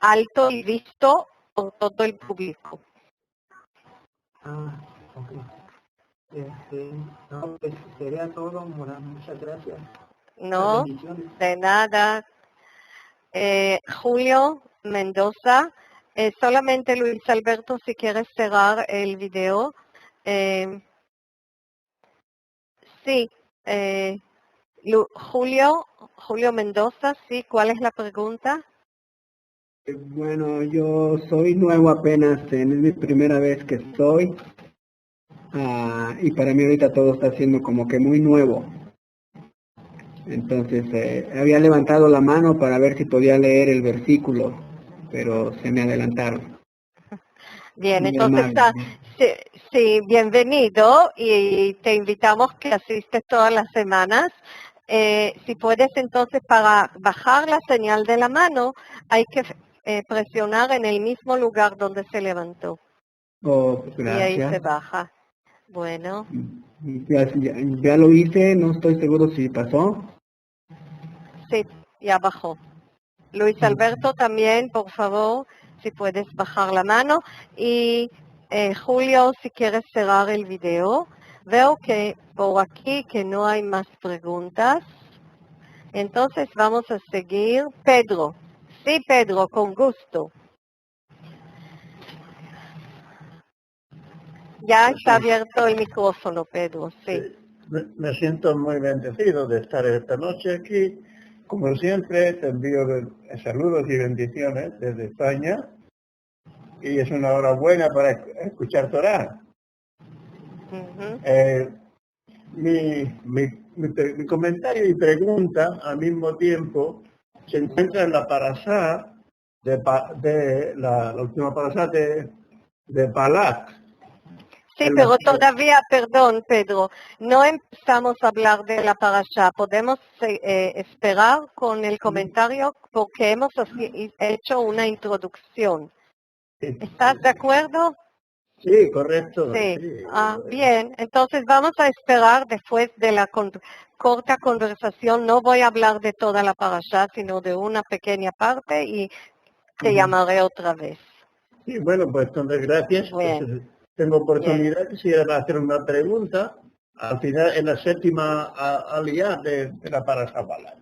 alto y visto por todo el público. Ok. No, pues sería todo, Mora. Muchas gracias. No, Bendiciones. de nada. Julio Mendoza, solamente Luis Alberto, si quieres cerrar el video. Sí, Julio Mendoza, sí, ¿cuál es la pregunta? Bueno, yo soy nuevo apenas, es mi primera vez que estoy, y para mí ahorita todo está siendo como que muy nuevo. Entonces, había levantado la mano para ver si podía leer el versículo, pero se me adelantaron. Bien, Muy entonces, amable. sí, bienvenido y te invitamos que asistes todas las semanas. Si puedes entonces para bajar la señal de la mano, hay que presionar en el mismo lugar donde se levantó. Oh, Y ahí se gracias. baja. Bueno, Ya lo hice, no estoy seguro si pasó. sí, ya bajó. Luis Alberto también, por favor, si puedes bajar la mano. Y Julio, si quieres cerrar el video. Veo que por aquí que no hay más preguntas. Entonces vamos a seguir. Pedro. Sí, Pedro, con gusto. Ya está abierto el micrófono, Pedro, sí. Me siento muy bendecido de estar esta noche aquí. Como siempre, te envío saludos y bendiciones desde España. Y es una hora buena para escuchar Torah. Mi comentario y pregunta al mismo tiempo se encuentra en la parashá de la última parashá de Balak. Sí, pero todavía, perdón, Pedro, no empezamos a hablar de la parashá. Podemos esperar con el comentario porque hemos hecho una introducción. ¿Estás de acuerdo? Sí, correcto. Sí. Sí. Bien, entonces vamos a esperar después de la corta conversación. No voy a hablar de toda la parashá, sino de una pequeña parte y te llamaré otra vez. Sí, bueno, pues entonces gracias. Bien. Tengo oportunidad, quisiera hacer una pregunta al final en la séptima aliyá de la parashá Balak.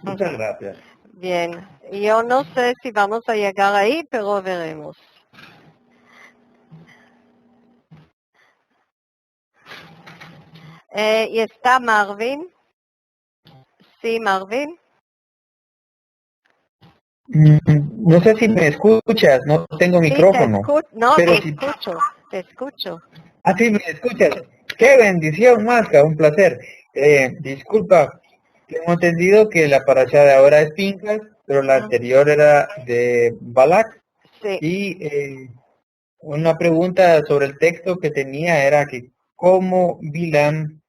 Muchas gracias. Bien, yo no sé si vamos a llegar ahí, pero veremos. Y está Marvin. Sí, Marvin. No sé si me escuchas, no tengo micrófono. Sí, te escucho. Ah, sí, me escuchas. Qué bendición, Masca, un placer. Disculpa, tengo entendido que la parashá de ahora es Pinchas, pero la anterior era de Balak. Sí. Y una pregunta sobre el texto que tenía era que cómo Bilam...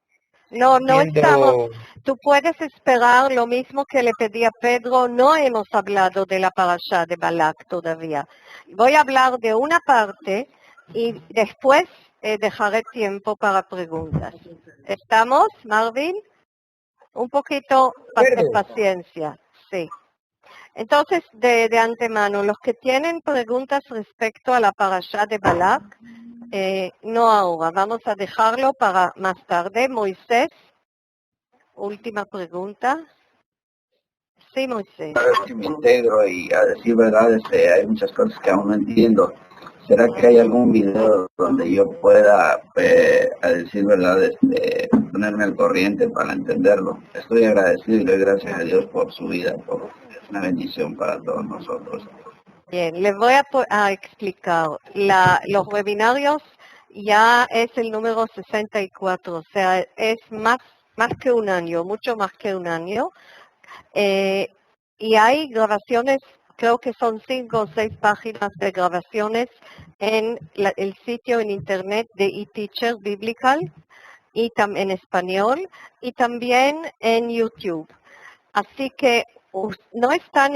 No estamos. Tú puedes esperar lo mismo que le pedí a Pedro. No hemos hablado de la parashá de Balak todavía. Voy a hablar de una parte y después dejaré tiempo para preguntas. ¿Estamos, Marvin? un poquito de paciencia, sí. Entonces, de antemano, los que tienen preguntas respecto a la parashá de Balak, no ahora, vamos a dejarlo para más tarde. Moisés, última pregunta. Sí, Moisés. A ver si me integro y a decir verdad, hay muchas cosas que aún no entiendo. ¿Será que hay algún video donde yo pueda, a decir verdad, ponerme al corriente para entenderlo? Estoy agradecido y le doy gracias a Dios por su vida, por una bendición para todos nosotros. Bien, les voy a explicar. Los webinarios ya es el número 64, o sea, es más que un año, mucho más que un año. Y hay grabaciones, creo que son 5 o 6 páginas de grabaciones en el sitio en internet de eTeacher Biblical y en español y también en YouTube. Así que no están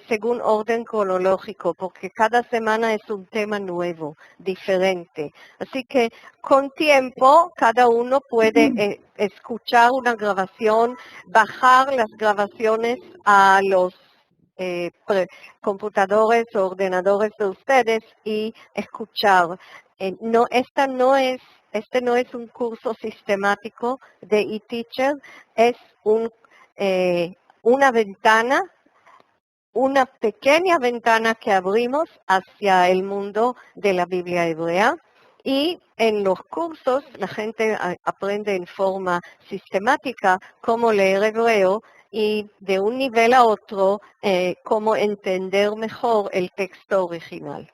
según orden cronológico, porque cada semana es un tema nuevo, diferente. Así que con tiempo cada uno puede escuchar una grabación, bajar las grabaciones a los computadores o ordenadores de ustedes y escuchar. Este no es un curso sistemático de eTeacher, es una ventana, una pequeña ventana que abrimos hacia el mundo de la Biblia hebrea. Y en los cursos la gente aprende en forma sistemática cómo leer hebreo y de un nivel a otro cómo entender mejor el texto original.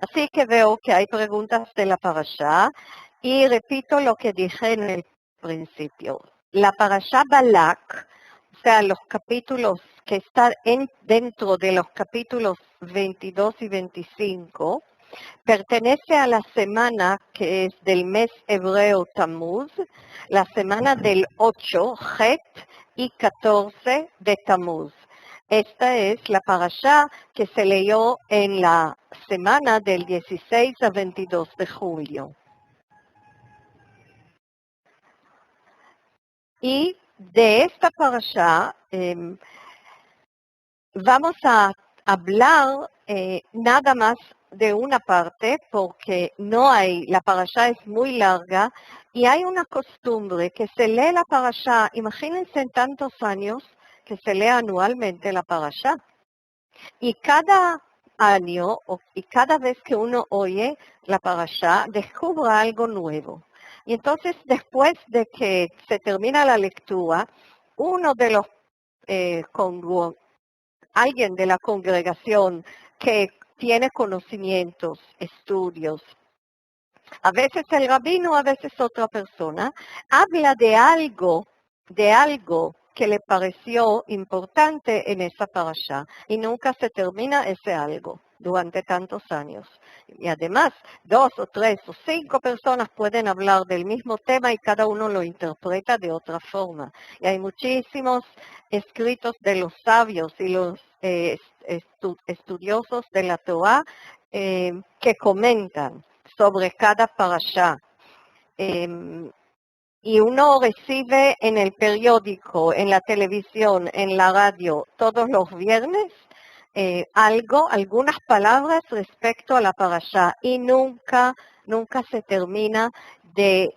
Así que veo que hay preguntas de la parashá y repito lo que dije en el principio. La parashá Balak, o sea, los capítulos que están dentro de los capítulos 22 y 25, pertenece a la semana que es del mes hebreo Tammuz, la semana del 8, Het y 14 de Tammuz. Esta es la parashá que se leyó en la semana del 16 a 22 de julio. Y de esta parashá vamos a hablar nada más de una parte, porque la parashá es muy larga y hay una costumbre que se lee la parashá, imagínense en tantos años que se lee anualmente la parashá. Y cada año y cada vez que uno oye la parashá, descubre algo nuevo. Y entonces, después de que se termina la lectura, uno de los alguien de la congregación que tiene conocimientos, estudios, a veces el rabino, a veces otra persona, habla de algo que le pareció importante en esa parashá y nunca se termina ese algo durante tantos años. Y además, 2 o 3 o 5 personas pueden hablar del mismo tema y cada uno lo interpreta de otra forma. Y hay muchísimos escritos de los sabios y los estudiosos de la Torá que comentan sobre cada parashá. Y uno recibe en el periódico, en la televisión, en la radio, todos los viernes, algunas palabras respecto a la parashá. Y nunca se termina de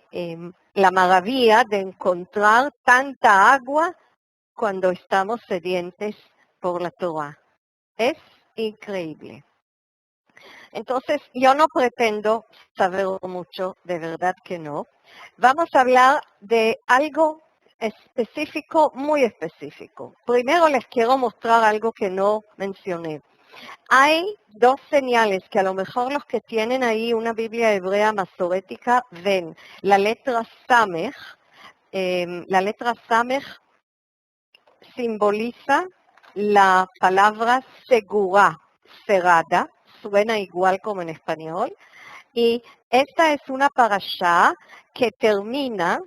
la maravilla de encontrar tanta agua cuando estamos sedientes por la Torá. Es increíble. Entonces, yo no pretendo saber mucho, de verdad que no. Vamos a hablar de algo específico, muy específico. Primero les quiero mostrar algo que no mencioné. Hay 2 señales que a lo mejor los que tienen ahí una Biblia hebrea masorética ven. La letra Samech. La letra Samech simboliza la palabra segura, cerrada. Suena igual como en español. Y esta es una parashá que termina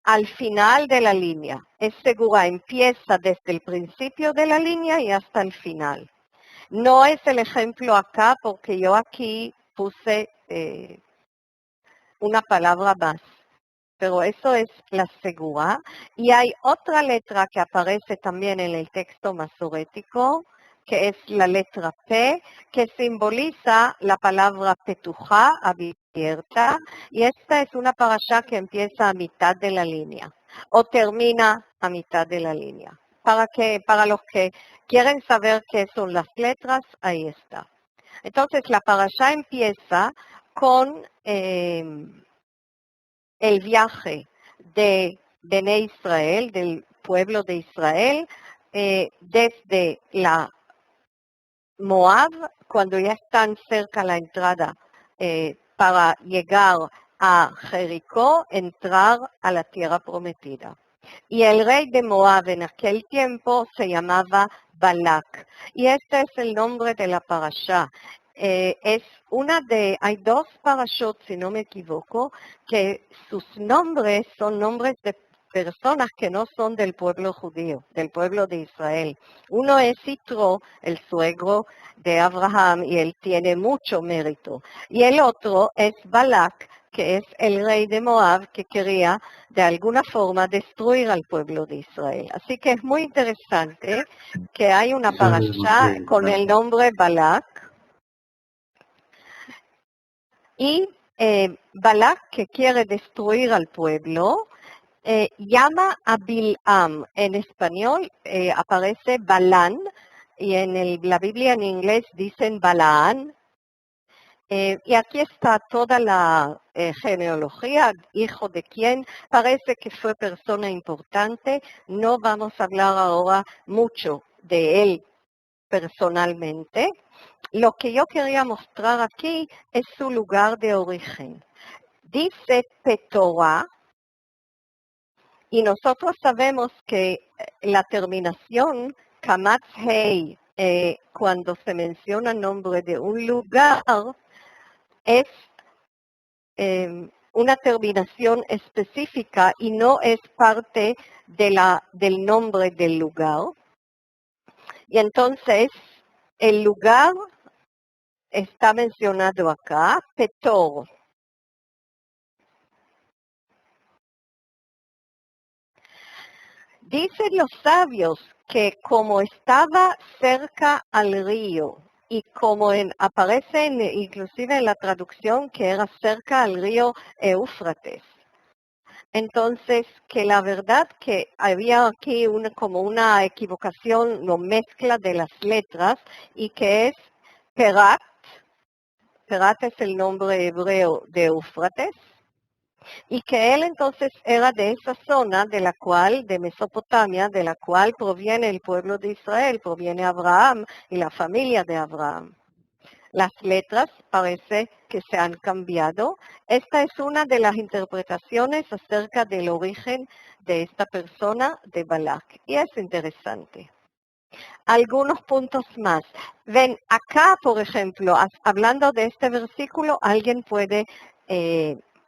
al final de la línea. Es segura, empieza desde el principio de la línea y hasta el final. No es el ejemplo acá porque yo aquí puse una palabra más. pero eso es la segura. Y hay otra letra que aparece también en el texto masorético, que es la letra P, que simboliza la palabra petujá, abierta, y esta es una parashá que empieza a mitad de la línea, o termina a mitad de la línea. Para los que quieren saber qué son las letras, ahí está. Entonces, la parashá empieza con el viaje de Bene Israel, del pueblo de Israel, desde la Moab, cuando ya están cerca la entrada para llegar a Jericó, entrar a la tierra prometida. Y el rey de Moab en aquel tiempo se llamaba Balak. Y este es el nombre de la parashá. Hay dos parashot, si no me equivoco, que sus nombres son nombres de personas que no son del pueblo judío, del pueblo de Israel. Uno es Yitro, el suegro de Abraham, y él tiene mucho mérito. Y el otro es Balak, que es el rey de Moab, que quería de alguna forma destruir al pueblo de Israel. Así que es muy interesante que hay una parashá con el nombre Balak. Y Balak, que quiere destruir al pueblo, llama a Bilam. En español aparece Balán, y en la Biblia en inglés dicen Balaán. Y aquí está toda la genealogía, hijo de quién, parece que fue persona importante. No vamos a hablar ahora mucho de él personalmente. Lo que yo quería mostrar aquí es su lugar de origen. Dice Petorá, y nosotros sabemos que la terminación Kamatz Hei, cuando se menciona el nombre de un lugar, es una terminación específica y no es parte del nombre del lugar. Y entonces, el lugar está mencionado acá, Petor. Dicen los sabios que como estaba cerca al río, y como aparece inclusive en la traducción que era cerca al río Éufrates, entonces que la verdad que había aquí como una equivocación o mezcla de las letras, y que es Perat. Perat es el nombre hebreo de Éufrates, y que él entonces era de esa zona de Mesopotamia, de la cual proviene el pueblo de Israel, proviene Abraham y la familia de Abraham. Las letras parece que se han cambiado. Esta es una de las interpretaciones acerca del origen de esta persona, de Balak, y es interesante. Algunos puntos más. Ven, acá, por ejemplo, hablando de este versículo, alguien puede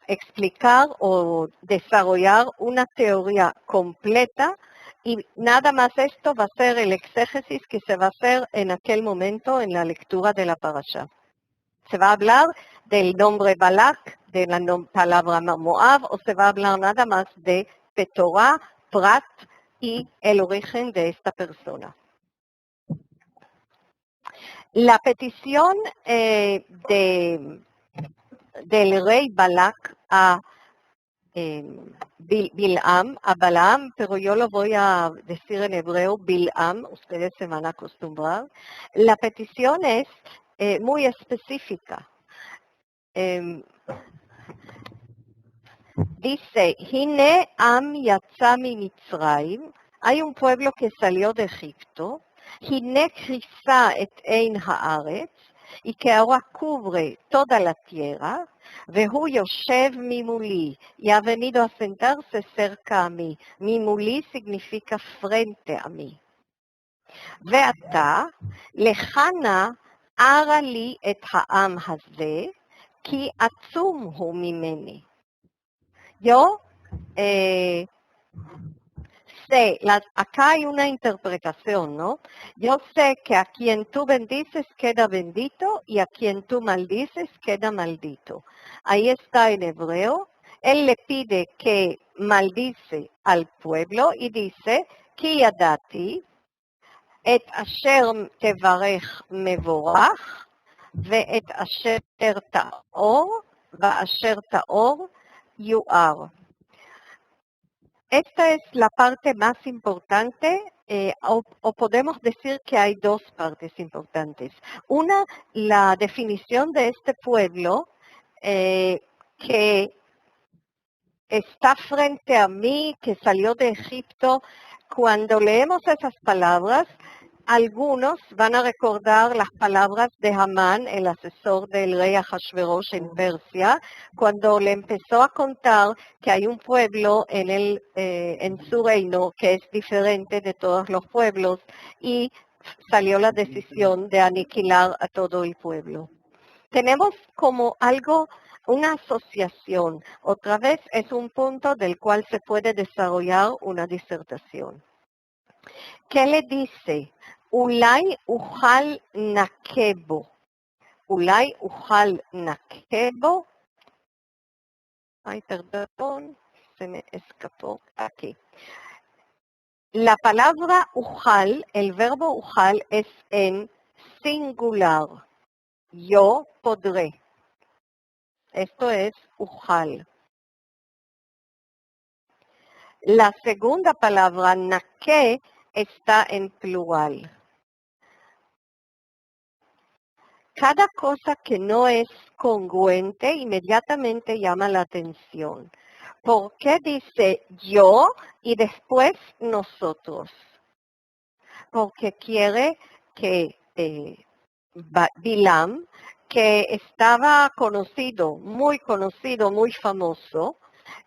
explicar o desarrollar una teoría completa, y nada más esto va a ser el exégesis que se va a hacer en aquel momento en la lectura de la parashá. Se va a hablar del nombre Balak, de la palabra Moab, o se va a hablar nada más de Petorá, Prat y el origen de esta persona. La petición del rey Balak a Bilam, a Balaam, pero yo lo voy a decir en hebreo, Bilam, ustedes se van a acostumbrar. La petición es muy específica. Dice, Hine am yatzami Mitzrayim, hay un pueblo que salió de Egipto, Hine krisa et ein haaretz, y que ahora cubre toda la tierra, Vehu yoshev mimuli, y ha venido a sentarse cerca a mí. Mimuli significa frente a mí. Veata, lejana ara li et ha'am haze, ki atzum hu mimeni. Yo sé, acá hay una interpretación, ¿no? Yo sé que a quien tú bendices queda bendito y a quien tú maldices queda maldito. Ahí está en hebreo. él le pide que maldice al pueblo y dice, Ki yadati, et asher tevarech mevorach, ואת אשר טהור ואשר טהור יואר. Esta es la parte más importante, o podemos decir que hay dos partes importantes. Una, la definición de este pueblo que está frente a mí, que salió de Egipto. Cuando leemos esas palabras, algunos van a recordar las palabras de Hamán, el asesor del rey Ahashverosh en Persia, cuando le empezó a contar que hay un pueblo en su reino que es diferente de todos los pueblos y salió la decisión de aniquilar a todo el pueblo. Tenemos como algo, una asociación. Otra vez es un punto del cual se puede desarrollar una disertación. ¿Qué le dice? Ulai ujal nakebo. Ulai ujal nakebo. Ay, perdón, se me escapó aquí. La palabra ujal, el verbo ujal es en singular. Yo podré. Esto es ujal. La segunda palabra, naque, está en plural. Cada cosa que no es congruente inmediatamente llama la atención. ¿Por qué dice yo y después nosotros? Porque quiere que Bilam, que estaba conocido, muy famoso,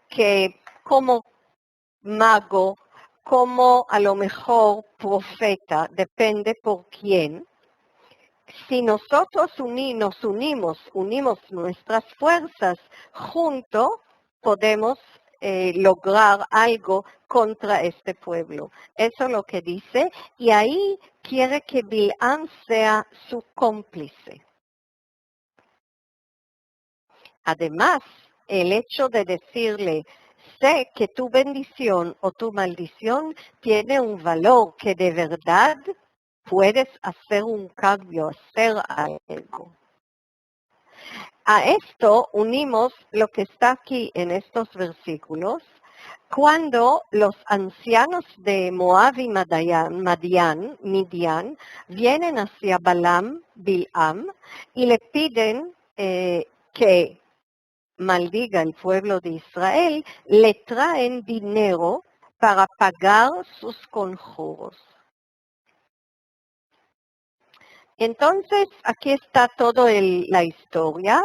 que como mago, como a lo mejor profeta, depende por quién. Si nosotros unimos nuestras fuerzas, juntos podemos lograr algo contra este pueblo. Eso es lo que dice, y ahí quiere que Bilam sea su cómplice. Además, el hecho de decirle, sé que tu bendición o tu maldición tiene un valor que de verdad puedes hacer un cambio, hacer algo. A esto unimos lo que está aquí en estos versículos, cuando los ancianos de Moab y Midian vienen hacia Bilam, y le piden que maldiga el pueblo de Israel, le traen dinero para pagar sus conjuros. Entonces, aquí está toda la historia,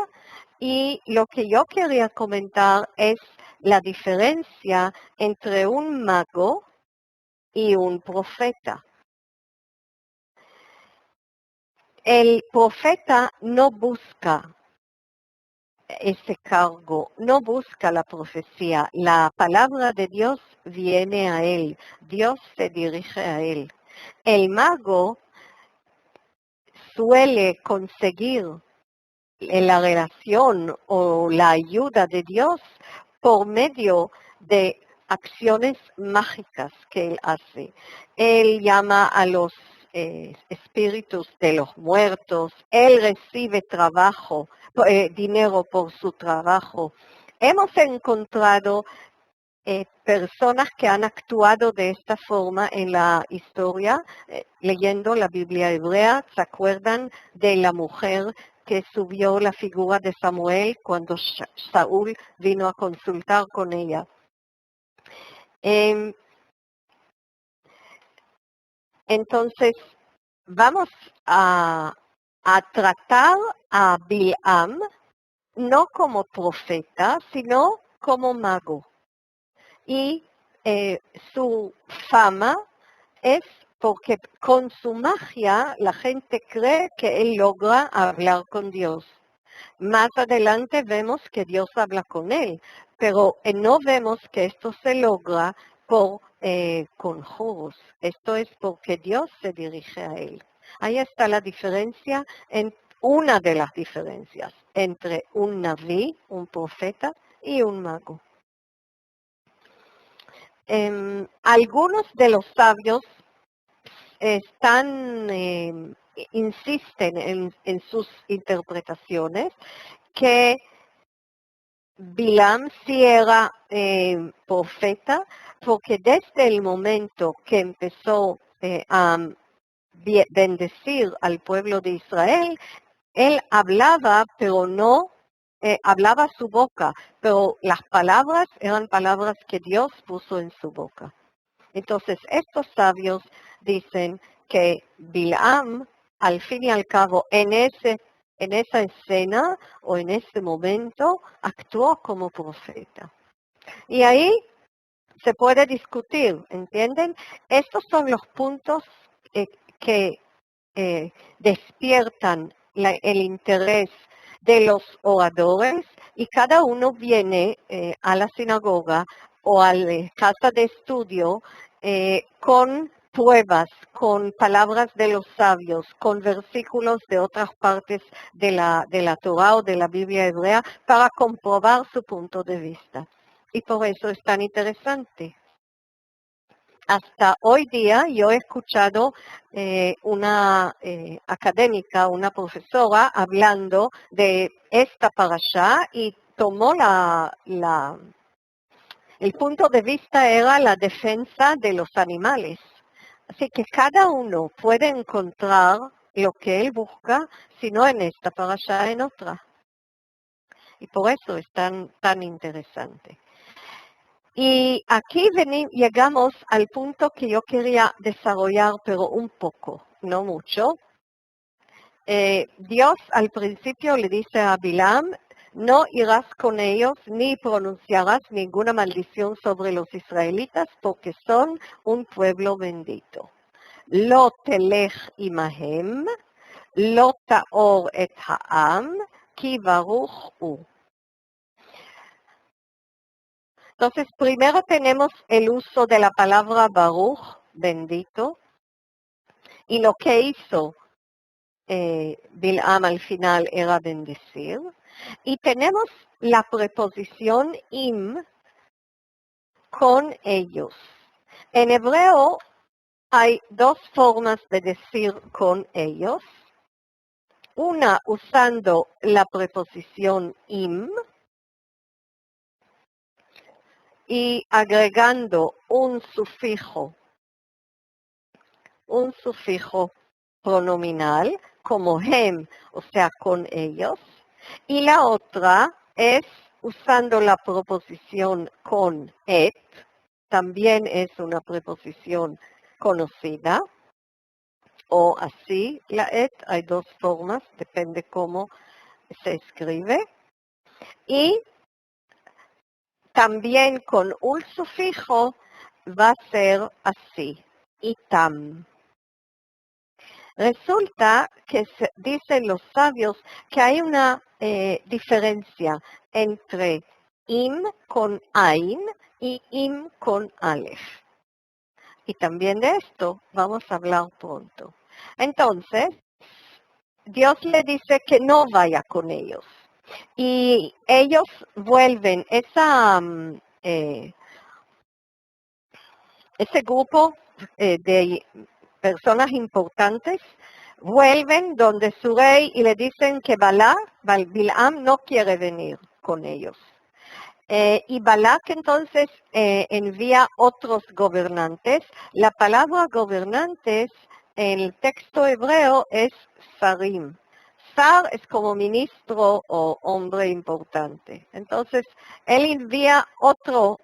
y lo que yo quería comentar es la diferencia entre un mago y un profeta. El profeta no busca ese cargo, no busca la profecía. La palabra de Dios viene a él, Dios se dirige a él. El mago suele conseguir la relación o la ayuda de Dios por medio de acciones mágicas que él hace. Él llama a los espíritus de los muertos, él recibe dinero por su trabajo. Hemos encontrado personas que han actuado de esta forma en la historia, leyendo la Biblia hebrea. ¿Se acuerdan de la mujer que subió la figura de Samuel cuando Saúl vino a consultar con ella? Entonces, vamos a tratar a Bilam no como profeta, sino como mago. Y su fama es porque con su magia la gente cree que él logra hablar con Dios. Más adelante vemos que Dios habla con él, pero no vemos que esto se logra por conjuros. Esto es porque Dios se dirige a él. Ahí está la diferencia, una de las diferencias entre un naví, un profeta, y un mago. Algunos de los sabios insisten en sus interpretaciones que Bilam sí era profeta, porque desde el momento que empezó a bendecir al pueblo de Israel, él hablaba, pero no hablaba su boca, pero las palabras eran palabras que Dios puso en su boca. Entonces, estos sabios dicen que Bilam, al fin y al cabo, en esa escena o en ese momento, actuó como profeta. Y ahí se puede discutir, ¿entienden? Estos son los puntos que despiertan el interés de los oradores, y cada uno viene a la sinagoga o a la casa de estudio con pruebas, con palabras de los sabios, con versículos de otras partes de la Torah o de la Biblia hebrea para comprobar su punto de vista. Y por eso es tan interesante. Hasta hoy día yo he escuchado una académica, una profesora, hablando de esta parashá y tomó el punto de vista era la defensa de los animales. Así que cada uno puede encontrar lo que él busca, si no en esta parashá, en otra. Y por eso es tan interesante. Y aquí llegamos al punto que yo quería desarrollar, pero un poco, no mucho. Dios al principio le dice a Bilam, no irás con ellos ni pronunciarás ninguna maldición sobre los israelitas porque son un pueblo bendito. Lo telech imahem, lo taor et ha'am, ki baruch hu. Entonces, primero tenemos el uso de la palabra Baruch, bendito, y lo que hizo Bilam al final era bendecir. Y tenemos la preposición im con ellos. En hebreo hay dos formas de decir con ellos. Una usando la preposición im, y agregando un sufijo pronominal como hem, o sea, con ellos. Y la otra es usando la preposición con et, también es una preposición conocida, o así la et, hay dos formas, depende cómo se escribe. Y también con un sufijo va a ser así, itam. Resulta que dicen los sabios que hay una diferencia entre im con ain y im con alef. Y también de esto vamos a hablar pronto. Entonces, Dios le dice que no vaya con ellos. Y ellos vuelven ese grupo de personas importantes, vuelven donde su rey y le dicen que Bilam no quiere venir con ellos. Y Balak entonces envía otros gobernantes. La palabra gobernantes en el texto hebreo es sarim. Sar es como ministro o hombre importante. Entonces, él envía otro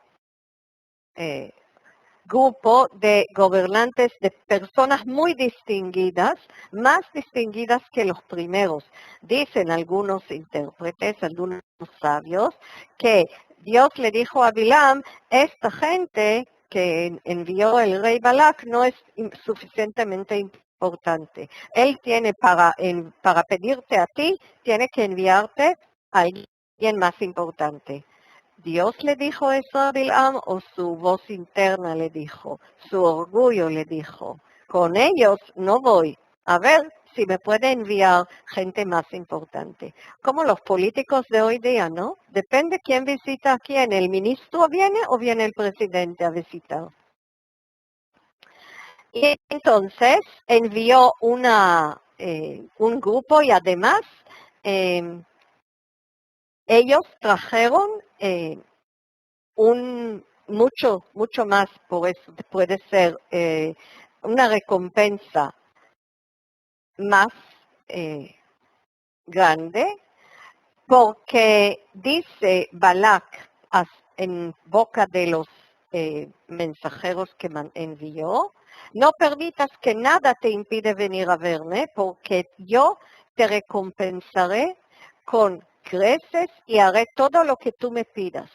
grupo de gobernantes, de personas muy distinguidas, más distinguidas que los primeros. Dicen algunos intérpretes, algunos sabios, que Dios le dijo a Bilam, esta gente que envió el rey Balak no es suficientemente importante. Él tiene para pedirte a ti, tiene que enviarte a alguien más importante. ¿Dios le dijo eso a Bilam o su voz interna le dijo? Su orgullo le dijo, con ellos no voy. A ver si me puede enviar gente más importante. Como los políticos de hoy día, ¿no? Depende quién visita a quién. ¿El ministro viene o viene el presidente a visitar? Y entonces envió un grupo y además ellos trajeron mucho más, por eso puede ser una recompensa más grande, porque dice Balak en boca de los mensajeros que envió: no permitas que nada te impide venir a verme, porque yo te recompensaré con creces y haré todo lo que tú me pidas.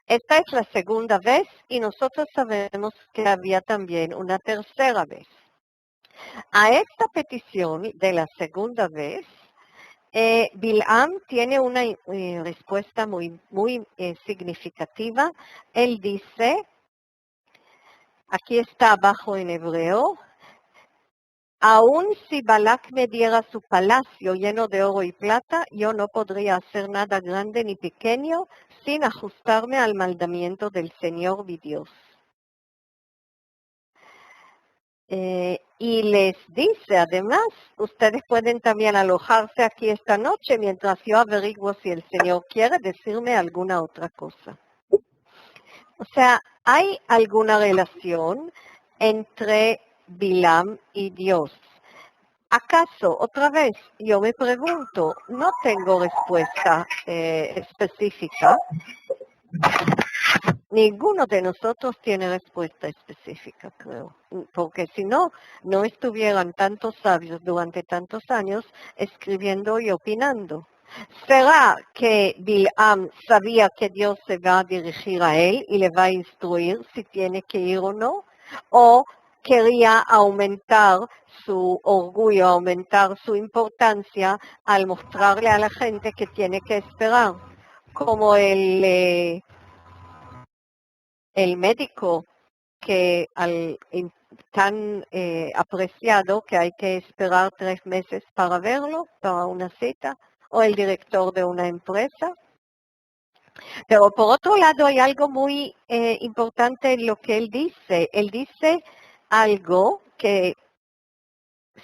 Esta es la segunda vez y nosotros sabemos que había también una tercera vez. A esta petición de la segunda vez, Bilam tiene una respuesta muy significativa. Él dice, aquí está abajo en hebreo: aun si Balak me diera su palacio lleno de oro y plata, yo no podría hacer nada grande ni pequeño sin ajustarme al mandamiento del Señor mi Dios. Y les dice, además, ustedes pueden también alojarse aquí esta noche mientras yo averiguo si el Señor quiere decirme alguna otra cosa. O sea, hay alguna relación entre Bilam y Dios. ¿Acaso, otra vez, yo me pregunto, no tengo respuesta específica? Ninguno de nosotros tiene respuesta específica, creo, porque si no, no estuvieran tantos sabios durante tantos años escribiendo y opinando. ¿Será que Bilam sabía que Dios se va a dirigir a él y le va a instruir si tiene que ir o no? ¿O quería aumentar su orgullo, aumentar su importancia al mostrarle a la gente que tiene que esperar? Como el médico que tan apreciado que hay que esperar 3 meses para verlo, para una cita, o el director de una empresa. Pero por otro lado hay algo muy importante en lo que él dice. Él dice algo que,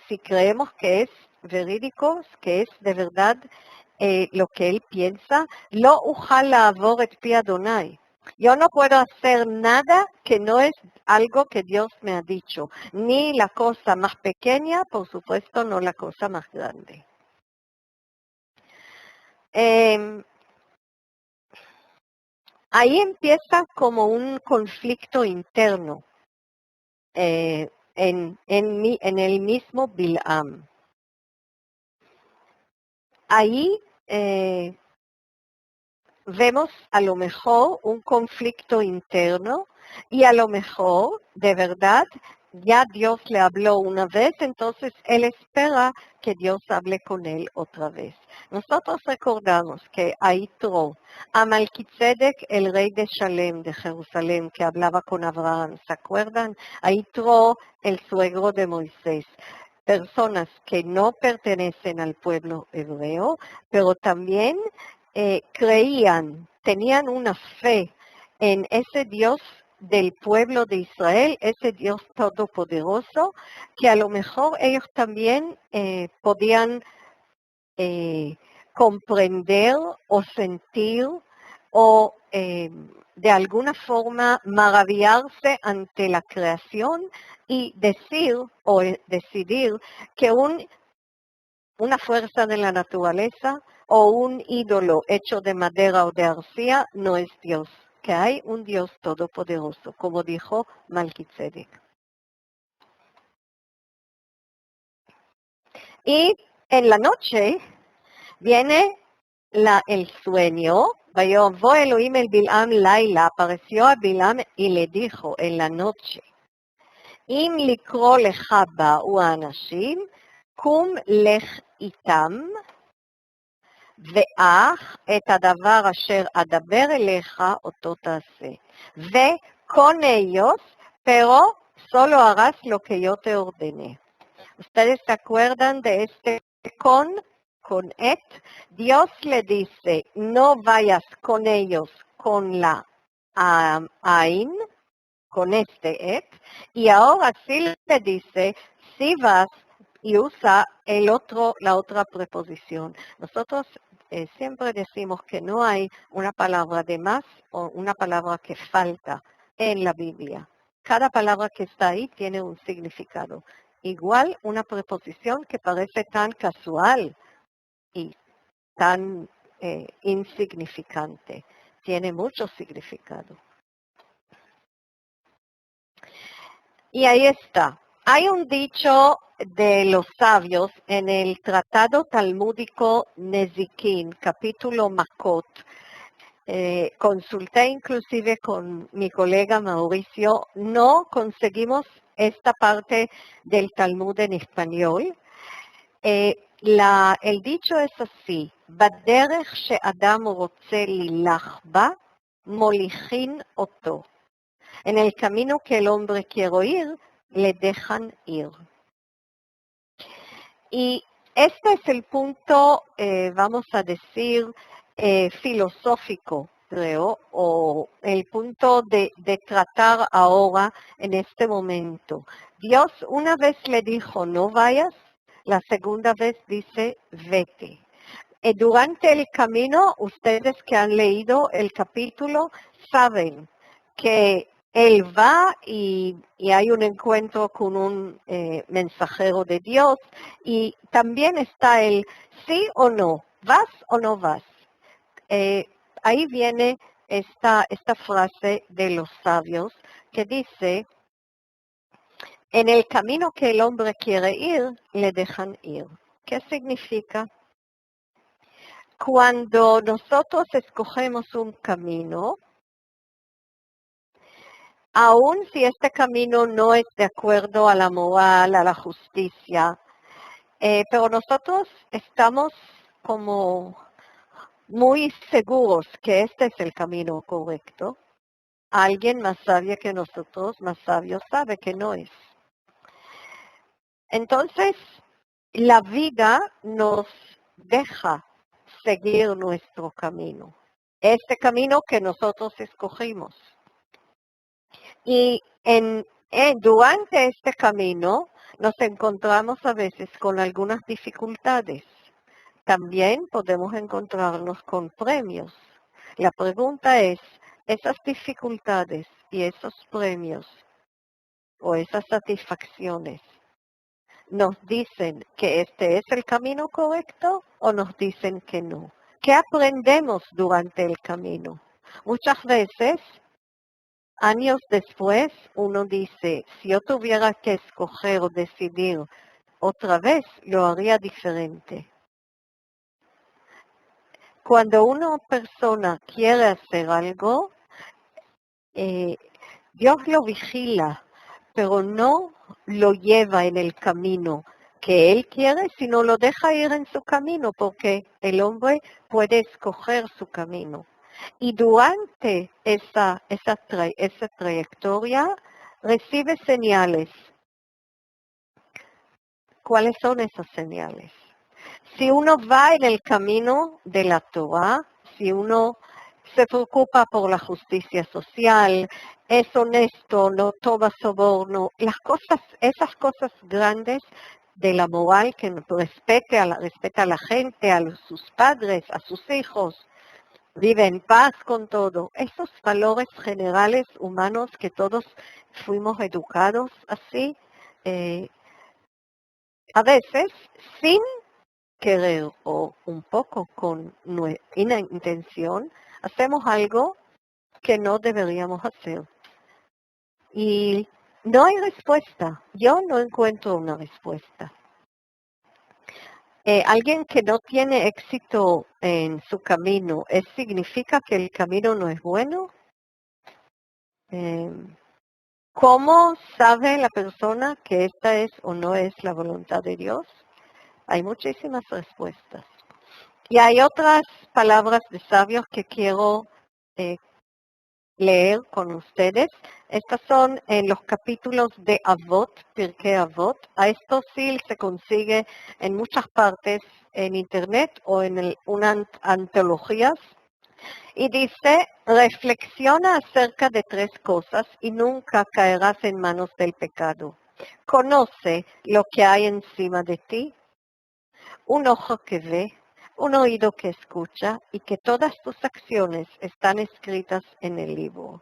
si creemos que es verídico, que es de verdad lo que él piensa, lo ujal la'avor et pi Adonai. Yo no puedo hacer nada que no es algo que Dios me ha dicho, ni la cosa más pequeña, por supuesto, no la cosa más grande. Ahí empieza como un conflicto interno en el mismo Bilam. Ahí vemos a lo mejor un conflicto interno y a lo mejor, de verdad, ya Dios le habló una vez, entonces él espera que Dios hable con él otra vez. Nosotros recordamos que a Yitro, a Malquisedec, el rey de Shalem, de Jerusalén, que hablaba con Abraham, ¿se acuerdan? A Yitro, el suegro de Moisés. Personas que no pertenecen al pueblo hebreo, pero también creían, tenían una fe en ese Dios del pueblo de Israel, ese Dios todopoderoso, que a lo mejor ellos también podían comprender o sentir o de alguna forma maravillarse ante la creación y decir o decidir que una fuerza de la naturaleza o un ídolo hecho de madera o de arcilla no es Dios, que hay un Dios todopoderoso, como dijo Malquisedec. Y en la noche viene el sueño. Vayovó Elohim el Bilam Laila, apareció a Bilam y le dijo en la noche: Im likro lecha ba'u ha'anashim, kum lech itam, ואך את הדבר אשר אדבר אליך אותו תעשה. Con ellos, pero solo harás lo que yo te ordené. ¿Ustedes se acuerdan de este con et? Dios le dice, no vayas con ellos con la ain, con este et, y ahora sí le dice, si vas y usa la otra preposición. Nosotros siempre decimos que no hay una palabra de más o una palabra que falta en la Biblia. Cada palabra que está ahí tiene un significado. Igual una preposición que parece tan casual y tan insignificante. Tiene mucho significado. Y ahí está. Hay un dicho de los sabios en el Tratado Talmúdico Nezikin, capítulo Makot. Consulté inclusive con mi colega Mauricio, no conseguimos esta parte del Talmud en español. El dicho es así, Baderech she'adam rotze lilach ba, molichin oto. En el camino que el hombre quiere ir, le dejan ir. Y este es el punto, vamos a decir, filosófico, creo, o el punto de tratar ahora en este momento. Dios una vez le dijo, no vayas, la segunda vez dice, vete. Durante el camino, ustedes que han leído el capítulo saben que él va y hay un encuentro con un mensajero de Dios y también está el sí o no, vas o no vas. Ahí viene esta frase de los sabios que dice, en el camino que el hombre quiere ir, le dejan ir. ¿Qué significa? Cuando nosotros escogemos un camino, aun si este camino no es de acuerdo a la moral, a la justicia, pero nosotros estamos como muy seguros que este es el camino correcto. Alguien más sabio que nosotros, más sabio, sabe que no es. Entonces, la vida nos deja seguir nuestro camino, este camino que nosotros escogimos. Y durante este camino nos encontramos a veces con algunas dificultades. También podemos encontrarnos con premios. La pregunta es, esas dificultades y esos premios o esas satisfacciones, ¿nos dicen que este es el camino correcto o nos dicen que no? ¿Qué aprendemos durante el camino? Muchas veces, años después, uno dice, si yo tuviera que escoger o decidir otra vez, lo haría diferente. Cuando una persona quiere hacer algo, Dios lo vigila, pero no lo lleva en el camino que Él quiere, sino lo deja ir en su camino, porque el hombre puede escoger su camino. Y durante esa trayectoria recibe señales. ¿Cuáles son esas señales? Si uno va en el camino de la Torah, si uno se preocupa por la justicia social, es honesto, no toma soborno, esas cosas grandes de la moral que respeta a la gente, a sus padres, a sus hijos, vive en paz con todo. Esos valores generales humanos que todos fuimos educados así, a veces sin querer o un poco con una intención, hacemos algo que no deberíamos hacer. Y no hay respuesta. Yo no encuentro una respuesta. Alguien que no tiene éxito en su camino, ¿significa que el camino no es bueno? ¿Cómo sabe la persona que esta es o no es la voluntad de Dios? Hay muchísimas respuestas. Y hay otras palabras de sabios que quiero leer con ustedes. Estas son en los capítulos de Avot, Pirkei Avot. A esto sí se consigue en muchas partes en internet o en unas antologías. Y dice, reflexiona acerca de 3 cosas y nunca caerás en manos del pecado. Conoce lo que hay encima de ti, un ojo que ve, un oído que escucha y que todas tus acciones están escritas en el libro.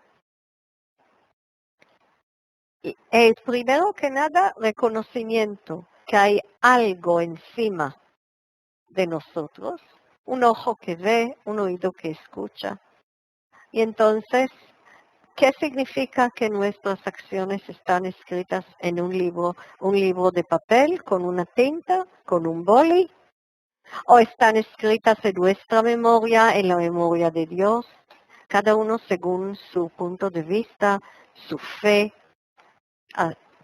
Primero que nada, reconocimiento que hay algo encima de nosotros, un ojo que ve, un oído que escucha. Y entonces, ¿qué significa que nuestras acciones están escritas en un libro de papel, con una tinta, con un boli? ¿O están escritas en nuestra memoria, en la memoria de Dios? Cada uno según su punto de vista, su fe.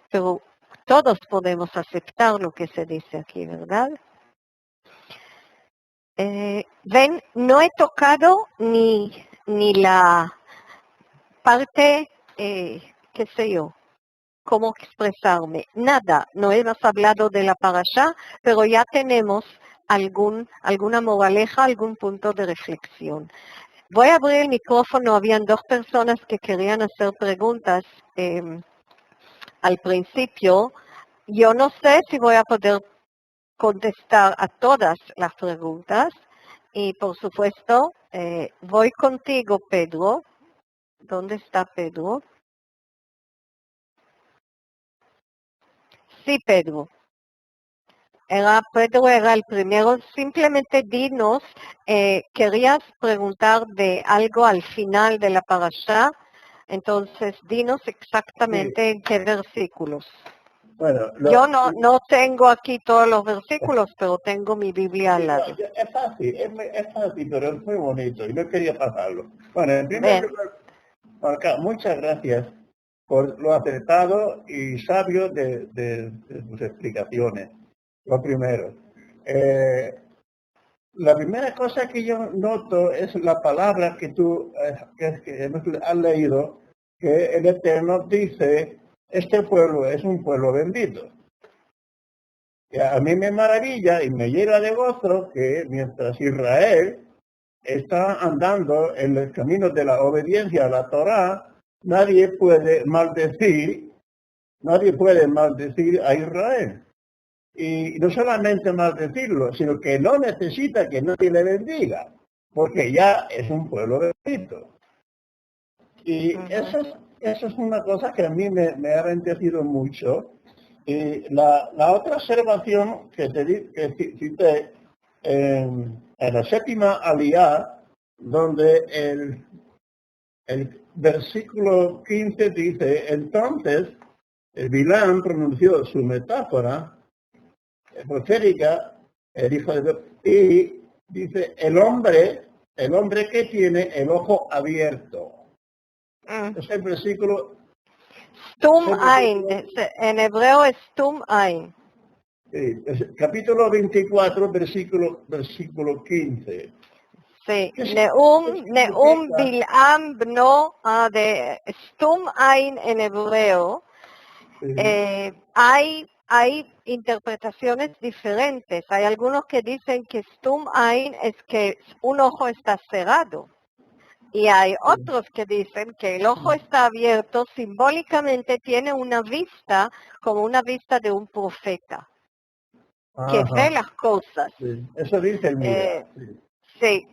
Pero todos podemos aceptar lo que se dice aquí, ¿verdad? Ven, no he tocado ni la parte, qué sé yo, cómo expresarme. Nada, no hemos hablado de la parashá, pero ya tenemos alguna moraleja, algún punto de reflexión. Voy a abrir el micrófono, habían 2 personas que querían hacer preguntas al principio. Yo no sé si voy a poder contestar a todas las preguntas y por supuesto voy contigo, Pedro. ¿Dónde está Pedro? Sí, Pedro. Pedro era el primero. Simplemente dinos, querías preguntar de algo al final de la parashá, entonces dinos exactamente en qué versículos. Bueno, Yo no tengo aquí todos los versículos, pero tengo mi Biblia al lado. Es fácil, pero es muy bonito y no quería pasarlo. Bueno, en primer lugar, Marca, muchas gracias por lo acertado y sabio de tus explicaciones. Lo primero. La primera cosa que yo noto es la palabra que tú has leído, que el Eterno dice, este pueblo es un pueblo bendito. Y a mí me maravilla y me llena de gozo que mientras Israel está andando en el camino de la obediencia a la Torá, nadie puede maldecir a Israel. Y no solamente maldecirlo, sino que no necesita que nadie le bendiga, porque ya es un pueblo bendito. Y eso es una cosa que a mí me ha bendecido mucho. Y la otra observación que cité en la séptima aliyá, donde el versículo 15 dice, entonces Bilam pronunció su metáfora profética, el hijo de Dios, y dice, el hombre que tiene el ojo abierto. Es el versículo... Stum Ein, en hebreo es Stum Ein. Sí, capítulo 24, versículo 15. Sí, Neum Bilam Bno, de Stum Ein en hebreo. Hay interpretaciones diferentes. Hay algunos que dicen que Stum Ein es que un ojo está cerrado. Y hay otros que dicen que el ojo está abierto, simbólicamente tiene una vista, como una vista de un profeta, que ve las cosas. Sí. Eso dice el Mira. Sí.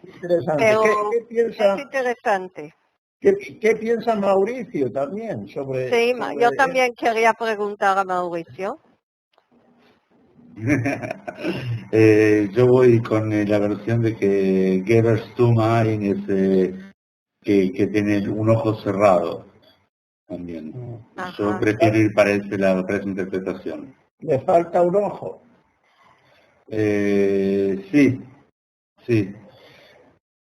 Interesante. Pero ¿Qué piensa, es interesante. ¿Qué piensa Mauricio también sobre... Sí, yo también quería preguntar a Mauricio. Yo voy con la versión de que Geber Stum Ein es que tiene un ojo cerrado también. Yo prefiero ir para esa interpretación. ¿Le falta un ojo? Sí.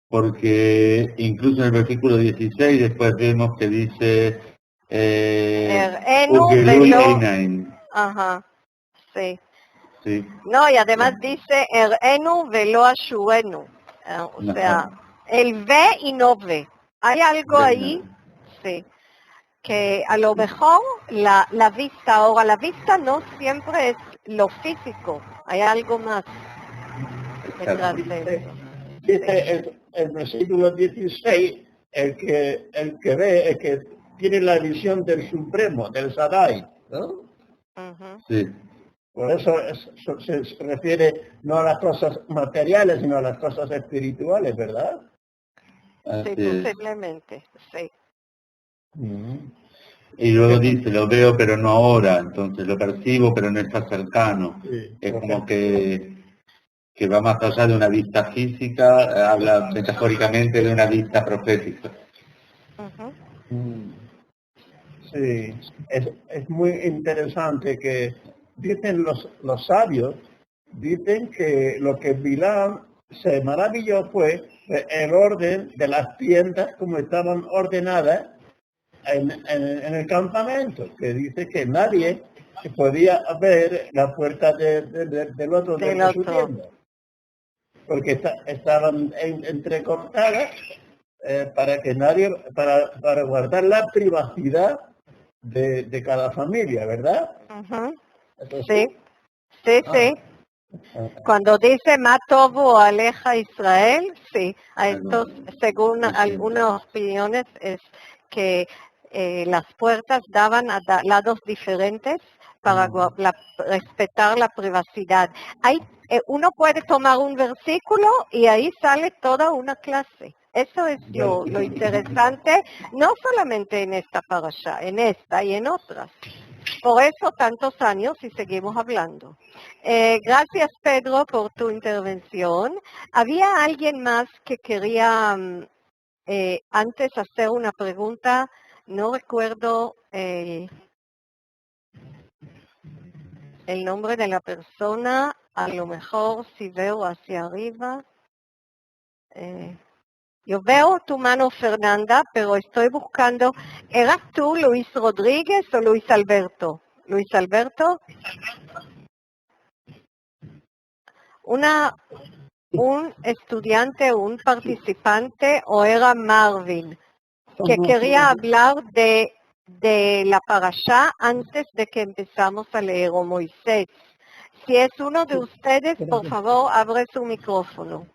Porque incluso en el versículo 16 después vemos que dice Ugelui Einain. Ajá, sí. Sí. No, y además dice Erenu velo ashurenu. O sea, él ve y no ve. hay algo ahí, sí, que a lo mejor la vista, ahora la vista no siempre es lo físico, hay algo más detrás de eso. Dice el versículo 16, el que ve, el que tiene la visión del Supremo, del Sadai, ¿no? Sí. Por eso se refiere no a las cosas materiales, sino a las cosas espirituales, ¿verdad? Sí, posiblemente, sí. Y luego dice, lo veo pero no ahora, entonces lo percibo pero no está cercano. Sí, es como que va más allá de una vista física, habla metafóricamente de una vista profética. Sí, es muy interesante que dicen los sabios, dicen que lo que Bilam se maravilló fue el orden de las tiendas como estaban ordenadas en el campamento, que dice que nadie podía ver la puerta del otro de su tienda, porque estaban entrecortadas para que nadie, para guardar la privacidad de cada familia, ¿verdad? Sí, sí. Cuando dice Matobu aleja Israel, sí, a estos, según algunas opiniones, es que las puertas daban a lados diferentes para respetar la privacidad. Uno puede tomar un versículo y ahí sale toda una clase. Eso es lo interesante, no solamente en esta parasha, en esta y en otras. Por eso tantos años y seguimos hablando. Gracias, Pedro, por tu intervención. ¿Había alguien más que quería antes hacer una pregunta? No recuerdo el nombre de la persona. A lo mejor si veo hacia arriba. Yo veo tu mano, Fernanda, pero estoy buscando. ¿Eras tú, Luis Rodríguez, o Luis Alberto? Luis Alberto. Un estudiante, un participante, o era Marvin, que quería hablar de la parashá antes de que empezamos a leer o Moisés. Si es uno de ustedes, por favor, abre su micrófono.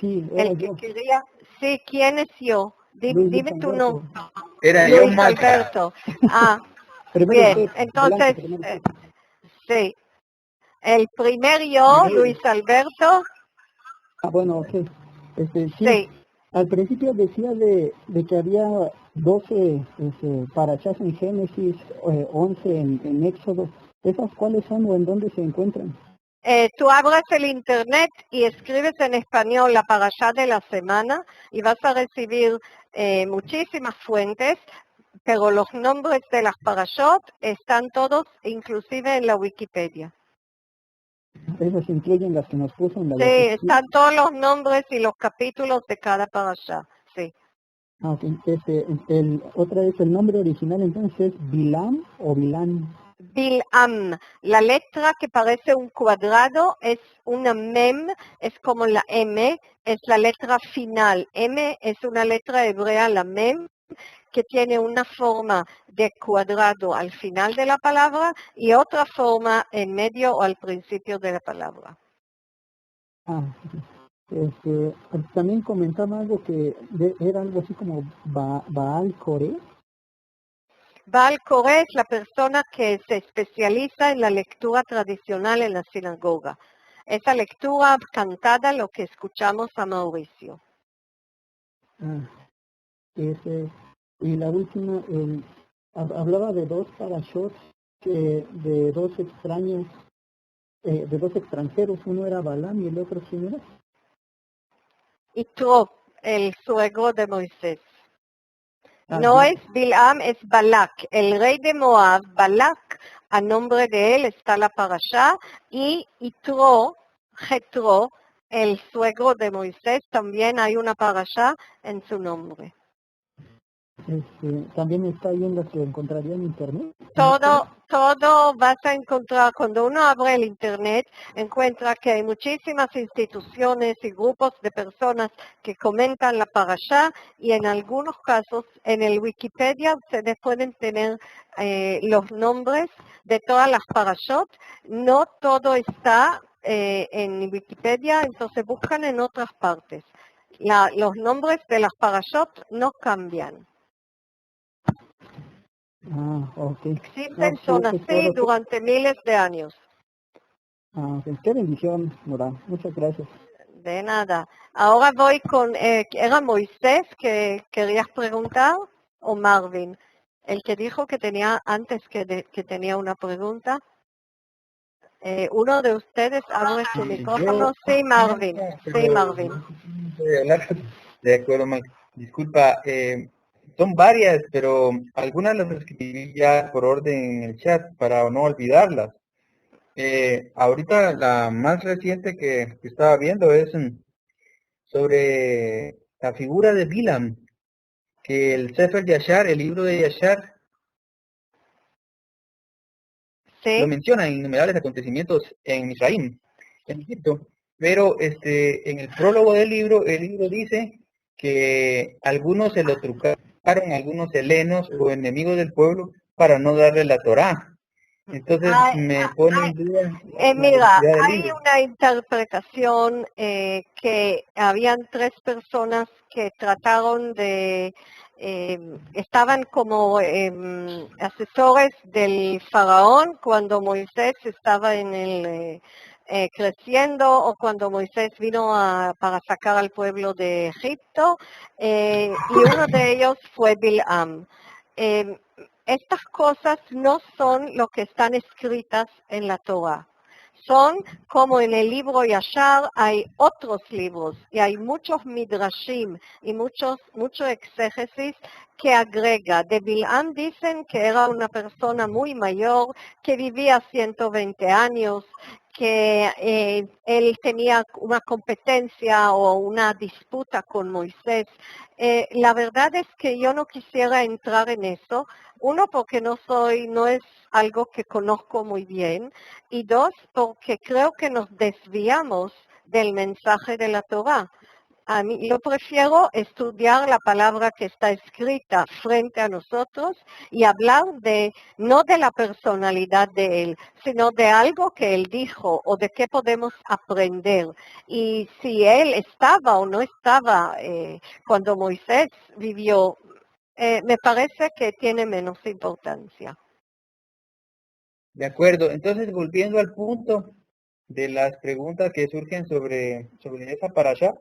Sí, el que quería, sí, ¿quién es yo? Dime tu nombre. Era Luis yo, Alberto. Bien, entonces, sí. El primer yo, Luis Alberto. Bueno, ok. Sí. Al principio decía de que había 12 parashas en Génesis, 11 en Éxodo. ¿Esas cuáles son o en dónde se encuentran? Tú abres el internet y escribes en español la parashá de la semana y vas a recibir muchísimas fuentes, pero los nombres de las parashot están todos inclusive en la Wikipedia. Esas incluyen las que nos puso en la... Sí, están todos los nombres y los capítulos de cada parashá, sí. Okay. Otra vez el nombre original entonces es Bilam o Bilam. Bilam, la letra que parece un cuadrado es una mem, es como la M, es la letra final. M es una letra hebrea, la mem, que tiene una forma de cuadrado al final de la palabra y otra forma en medio o al principio de la palabra. También comentaba algo que era algo así como Baal Coré. Baal Coré es la persona que se especializa en la lectura tradicional en la sinagoga. Esa lectura cantada, lo que escuchamos a Mauricio. Y la última, hablaba de dos parashot, de dos extraños, de dos extranjeros. Uno era Balaam y el otro, ¿quién era? Yitro, el suegro de Moisés. No es Bilam, es Balak, el rey de Moab. Balak, a nombre de él está la parashá, y Yitro, Jetro, el suegro de Moisés, también hay una parashá en su nombre. también está ahí en lo que encontraría en internet. Todo vas a encontrar, cuando uno abre el internet, encuentra que hay muchísimas instituciones y grupos de personas que comentan la parashá, y en algunos casos en el Wikipedia ustedes pueden tener los nombres de todas las parashot. No todo está en Wikipedia, entonces buscan en otras partes. Los nombres de las parashot no cambian. Okay. Existen, son así durante miles de años. Qué bendición, Nora. Muchas gracias. De nada. Ahora voy con, ¿era Moisés que querías preguntar o Marvin? El que dijo que tenía antes que tenía una pregunta. Uno de ustedes abre su micrófono. Sí, Marvin. Sí, Marvin. De acuerdo, Mike. Disculpa, son varias, pero algunas las escribí ya por orden en el chat para no olvidarlas. Ahorita la más reciente que estaba viendo es sobre la figura de Bilam, que el Sefer Yashar, el libro de Yashar, ¿sí? Lo menciona en innumerables acontecimientos en Misraim, en Egipto, pero en el prólogo del libro, el libro dice que algunos se lo trucaron, algunos helenos o enemigos del pueblo para no darle la Torá. Entonces me pone en duda. Mira, hay una interpretación que habían 3 personas que trataron de, estaban como asesores del faraón cuando Moisés estaba en el creciendo, o cuando Moisés vino para sacar al pueblo de Egipto, y uno de ellos fue Bilam. Estas cosas no son lo que están escritas en la Torah. Son como en el libro Yashar hay otros libros y hay muchos midrashim y mucho exégesis que agrega. De Bilam dicen que era una persona muy mayor, que vivía 120 años, que él tenía una competencia o una disputa con Moisés. La verdad es que yo no quisiera entrar en eso. Uno, porque no es algo que conozco muy bien, y 2, porque creo que nos desviamos del mensaje de la Torah. A mí, yo prefiero estudiar la palabra que está escrita frente a nosotros y hablar no de la personalidad de él, sino de algo que él dijo o de qué podemos aprender. Y si él estaba o no estaba cuando Moisés vivió, me parece que tiene menos importancia. De acuerdo. Entonces, volviendo al punto de las preguntas que surgen sobre esa parasha,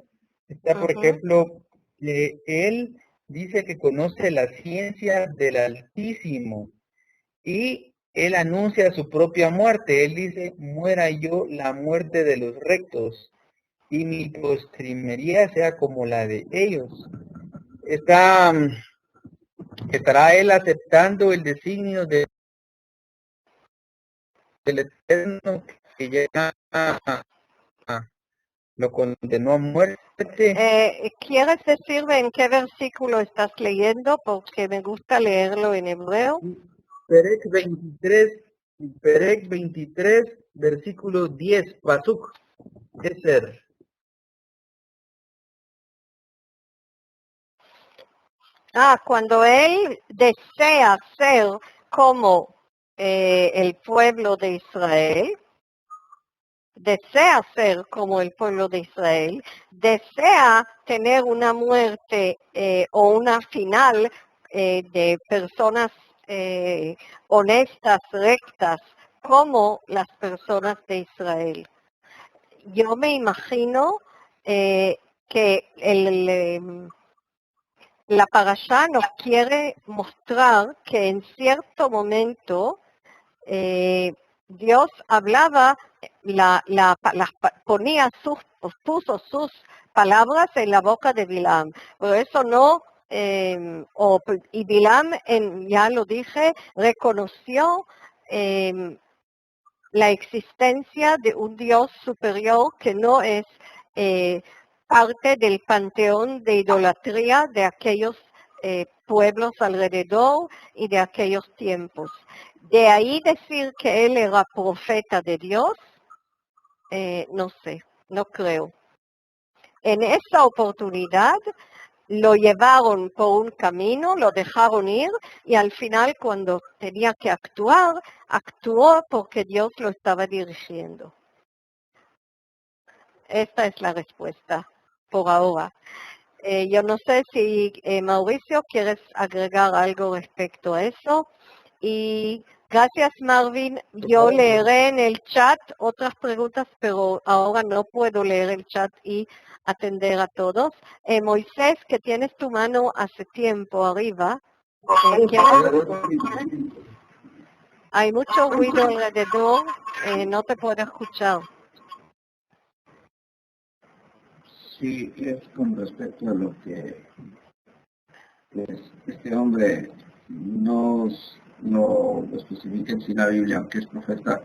está, por ejemplo, que él dice que conoce la ciencia del Altísimo y él anuncia su propia muerte. Él dice, muera yo la muerte de los rectos y mi postrimería sea como la de ellos. ¿Estará él aceptando el designio del Eterno que ya lo condenó a muerte? ¿Quieres decirme en qué versículo estás leyendo? Porque me gusta leerlo en hebreo. Perek 23, versículo 10, Pasuk, Eser. Cuando él desea ser como el pueblo de Israel, desea tener una muerte o una final de personas honestas, rectas, como las personas de Israel. Yo me imagino que la parashá nos quiere mostrar que en cierto momento Dios hablaba, puso sus palabras en la boca de Bilam. Por eso no, y Bilam, ya lo dije, reconoció la existencia de un Dios superior que no es parte del panteón de idolatría de aquellos pueblos alrededor y de aquellos tiempos. De ahí decir que él era profeta de Dios, no sé, no creo. En esa oportunidad lo llevaron por un camino, lo dejaron ir y al final cuando tenía que actuar, actuó porque Dios lo estaba dirigiendo. Esta es la respuesta por ahora. Yo no sé si Mauricio quieres agregar algo respecto a eso. Y gracias Marvin, yo leeré en el chat otras preguntas, pero ahora no puedo leer el chat y atender a todos. Moisés, que tienes tu mano hace tiempo arriba. Hay mucho ruido alrededor, no te puedo escuchar. Sí, es con respecto a lo que este hombre no especifica en la Biblia, aunque es profeta.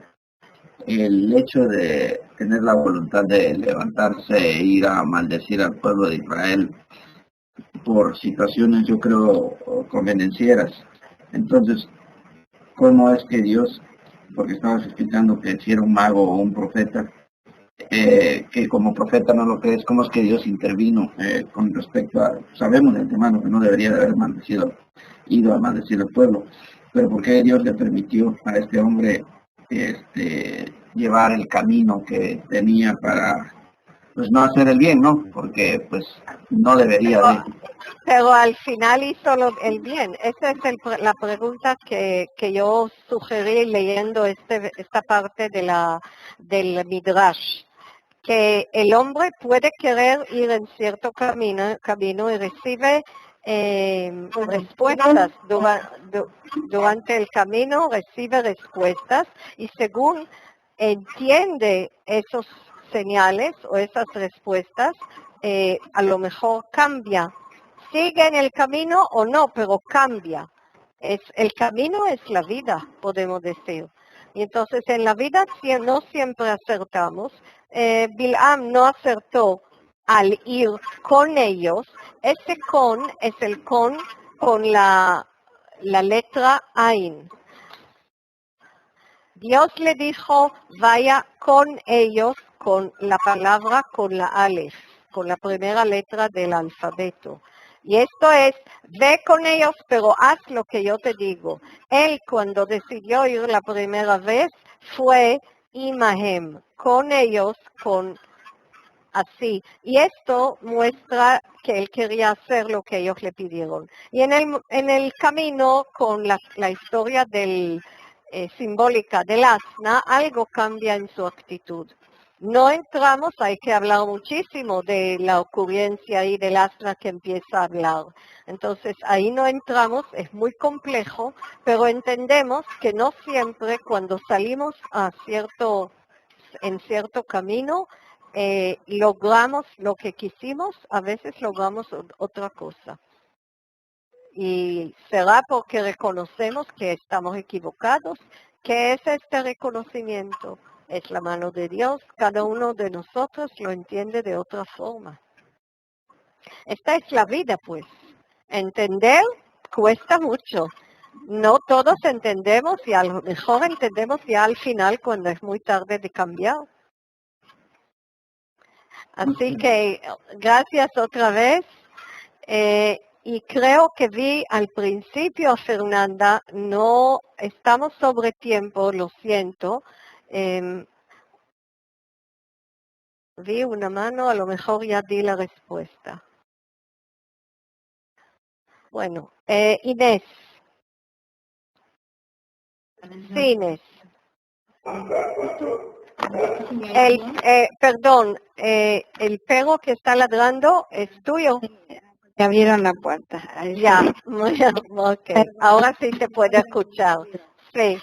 El hecho de tener la voluntad de levantarse e ir a maldecir al pueblo de Israel por situaciones, yo creo, convenencieras. Entonces, ¿cómo es que Dios, porque estabas explicando que si era un mago o un profeta, que como profeta no lo crees, cómo es que Dios intervino con respecto a, sabemos de antemano que no debería de haber ido a maldecir al pueblo, pero ¿por qué Dios le permitió a este hombre llevar el camino que tenía para pues no hacer el bien, ¿no? Porque pues no debería de. Pero al final hizo el bien. Esa es la pregunta que yo sugerí leyendo esta parte del Midrash. Que el hombre puede querer ir en cierto camino y recibe respuestas durante el camino, recibe respuestas y según entiende esos señales o esas respuestas, a lo mejor cambia. Sigue en el camino o no, pero cambia. El camino es la vida, podemos decir. Y entonces en la vida no siempre acertamos. Bilam no acertó al ir con ellos. Ese con es el con la letra Ain. Dios le dijo, vaya con ellos, con la palabra, con la Aleph, con la primera letra del alfabeto. Y esto es, ve con ellos, pero haz lo que yo te digo. Él cuando decidió ir la primera vez fue Imahem, con ellos, así. Y esto muestra que él quería hacer lo que ellos le pidieron. Y en el camino, con la historia simbólica del asna, algo cambia en su actitud. No entramos, hay que hablar muchísimo de la ocurrencia ahí del asna que empieza a hablar. Entonces ahí no entramos, es muy complejo, pero entendemos que no siempre cuando salimos en cierto camino, logramos lo que quisimos, a veces logramos otra cosa. Y será porque reconocemos que estamos equivocados. ¿Qué es este reconocimiento? Es la mano de Dios. Cada uno de nosotros lo entiende de otra forma. Esta es la vida, pues. Entender cuesta mucho. No todos entendemos y a lo mejor entendemos ya al final cuando es muy tarde de cambiar. Así que gracias otra vez. Y creo que vi al principio a Fernanda, no estamos sobre tiempo, lo siento. Vi una mano, a lo mejor ya di la respuesta. Bueno, Inés. Sí, Inés. Perdón, el perro que está ladrando es tuyo. Me abrieron la puerta. Ya, okay. Ahora sí se puede escuchar. Sí.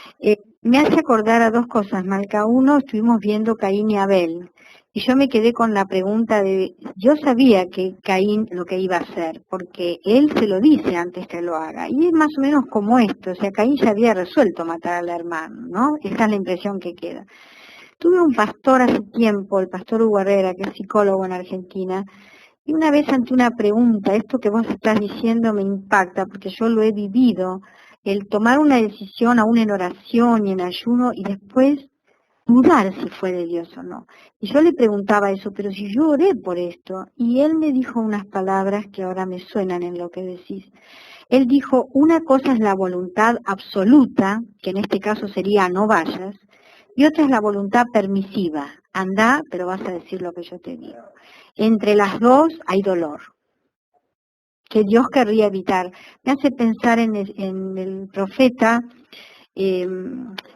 Me hace acordar a dos cosas, Malca. Uno, estuvimos viendo Caín y Abel. Y yo me quedé con la pregunta yo sabía que Caín lo que iba a hacer, porque él se lo dice antes que lo haga. Y es más o menos como esto, o sea, Caín ya había resuelto matar al hermano, ¿no? Esa es la impresión que queda. Tuve un pastor hace tiempo, el pastor Hugo Herrera, que es psicólogo en Argentina, Y una vez ante una pregunta, esto que vos estás diciendo me impacta porque yo lo he vivido, el tomar una decisión aún en oración y en ayuno y después dudar si fue de Dios o no. Y yo le preguntaba eso, pero si yo oré por esto, y él me dijo unas palabras que ahora me suenan en lo que decís. Él dijo, una cosa es la voluntad absoluta, que en este caso sería no vayas, y otra es la voluntad permisiva, anda, pero vas a decir lo que yo te digo. Entre las dos hay dolor, que Dios querría evitar. Me hace pensar en el profeta,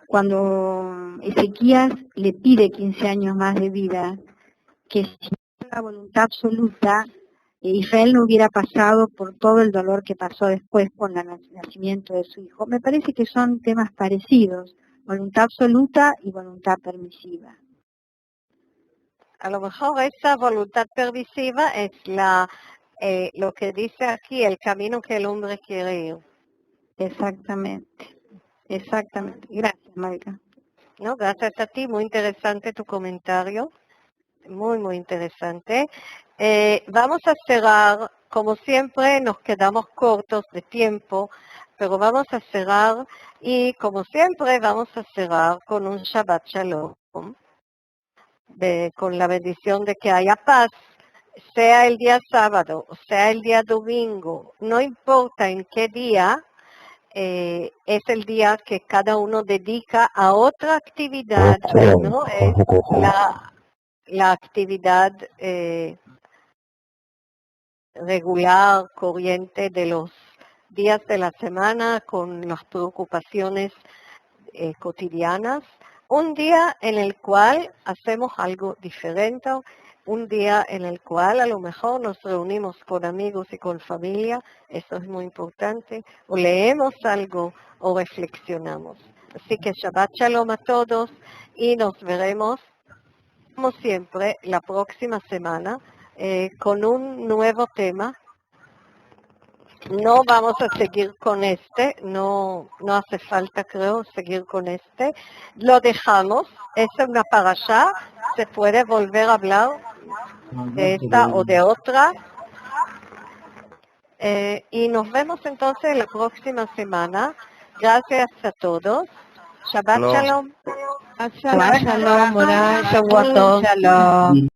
cuando Ezequías le pide 15 años más de vida, que si no la voluntad absoluta, Israel no hubiera pasado por todo el dolor que pasó después con el nacimiento de su hijo. Me parece que son temas parecidos, voluntad absoluta y voluntad permisiva. A lo mejor esa voluntad permisiva es lo que dice aquí, el camino que el hombre quiere ir. Exactamente. Exactamente. Gracias, Marika. No, gracias a ti, muy interesante tu comentario. Muy, muy interesante. Vamos a cerrar, como siempre nos quedamos cortos de tiempo, pero vamos a cerrar y como siempre vamos a cerrar con un Shabbat Shalom, con la bendición de que haya paz, sea el día sábado, sea el día domingo, no importa en qué día, es el día que cada uno dedica a otra actividad, ¿no? La actividad regular, corriente de los días de la semana con las preocupaciones cotidianas. Un día en el cual hacemos algo diferente, un día en el cual a lo mejor nos reunimos con amigos y con familia, eso es muy importante, o leemos algo o reflexionamos. Así que Shabbat Shalom a todos y nos veremos como siempre la próxima semana con un nuevo tema. No vamos a seguir con no hace falta, creo, seguir con Lo dejamos, es una parashá, se puede volver a hablar de esta o de otra. Y nos vemos entonces la próxima semana. Gracias a todos. Shabbat Shalom. Shabbat Shalom, Shabbat Shalom.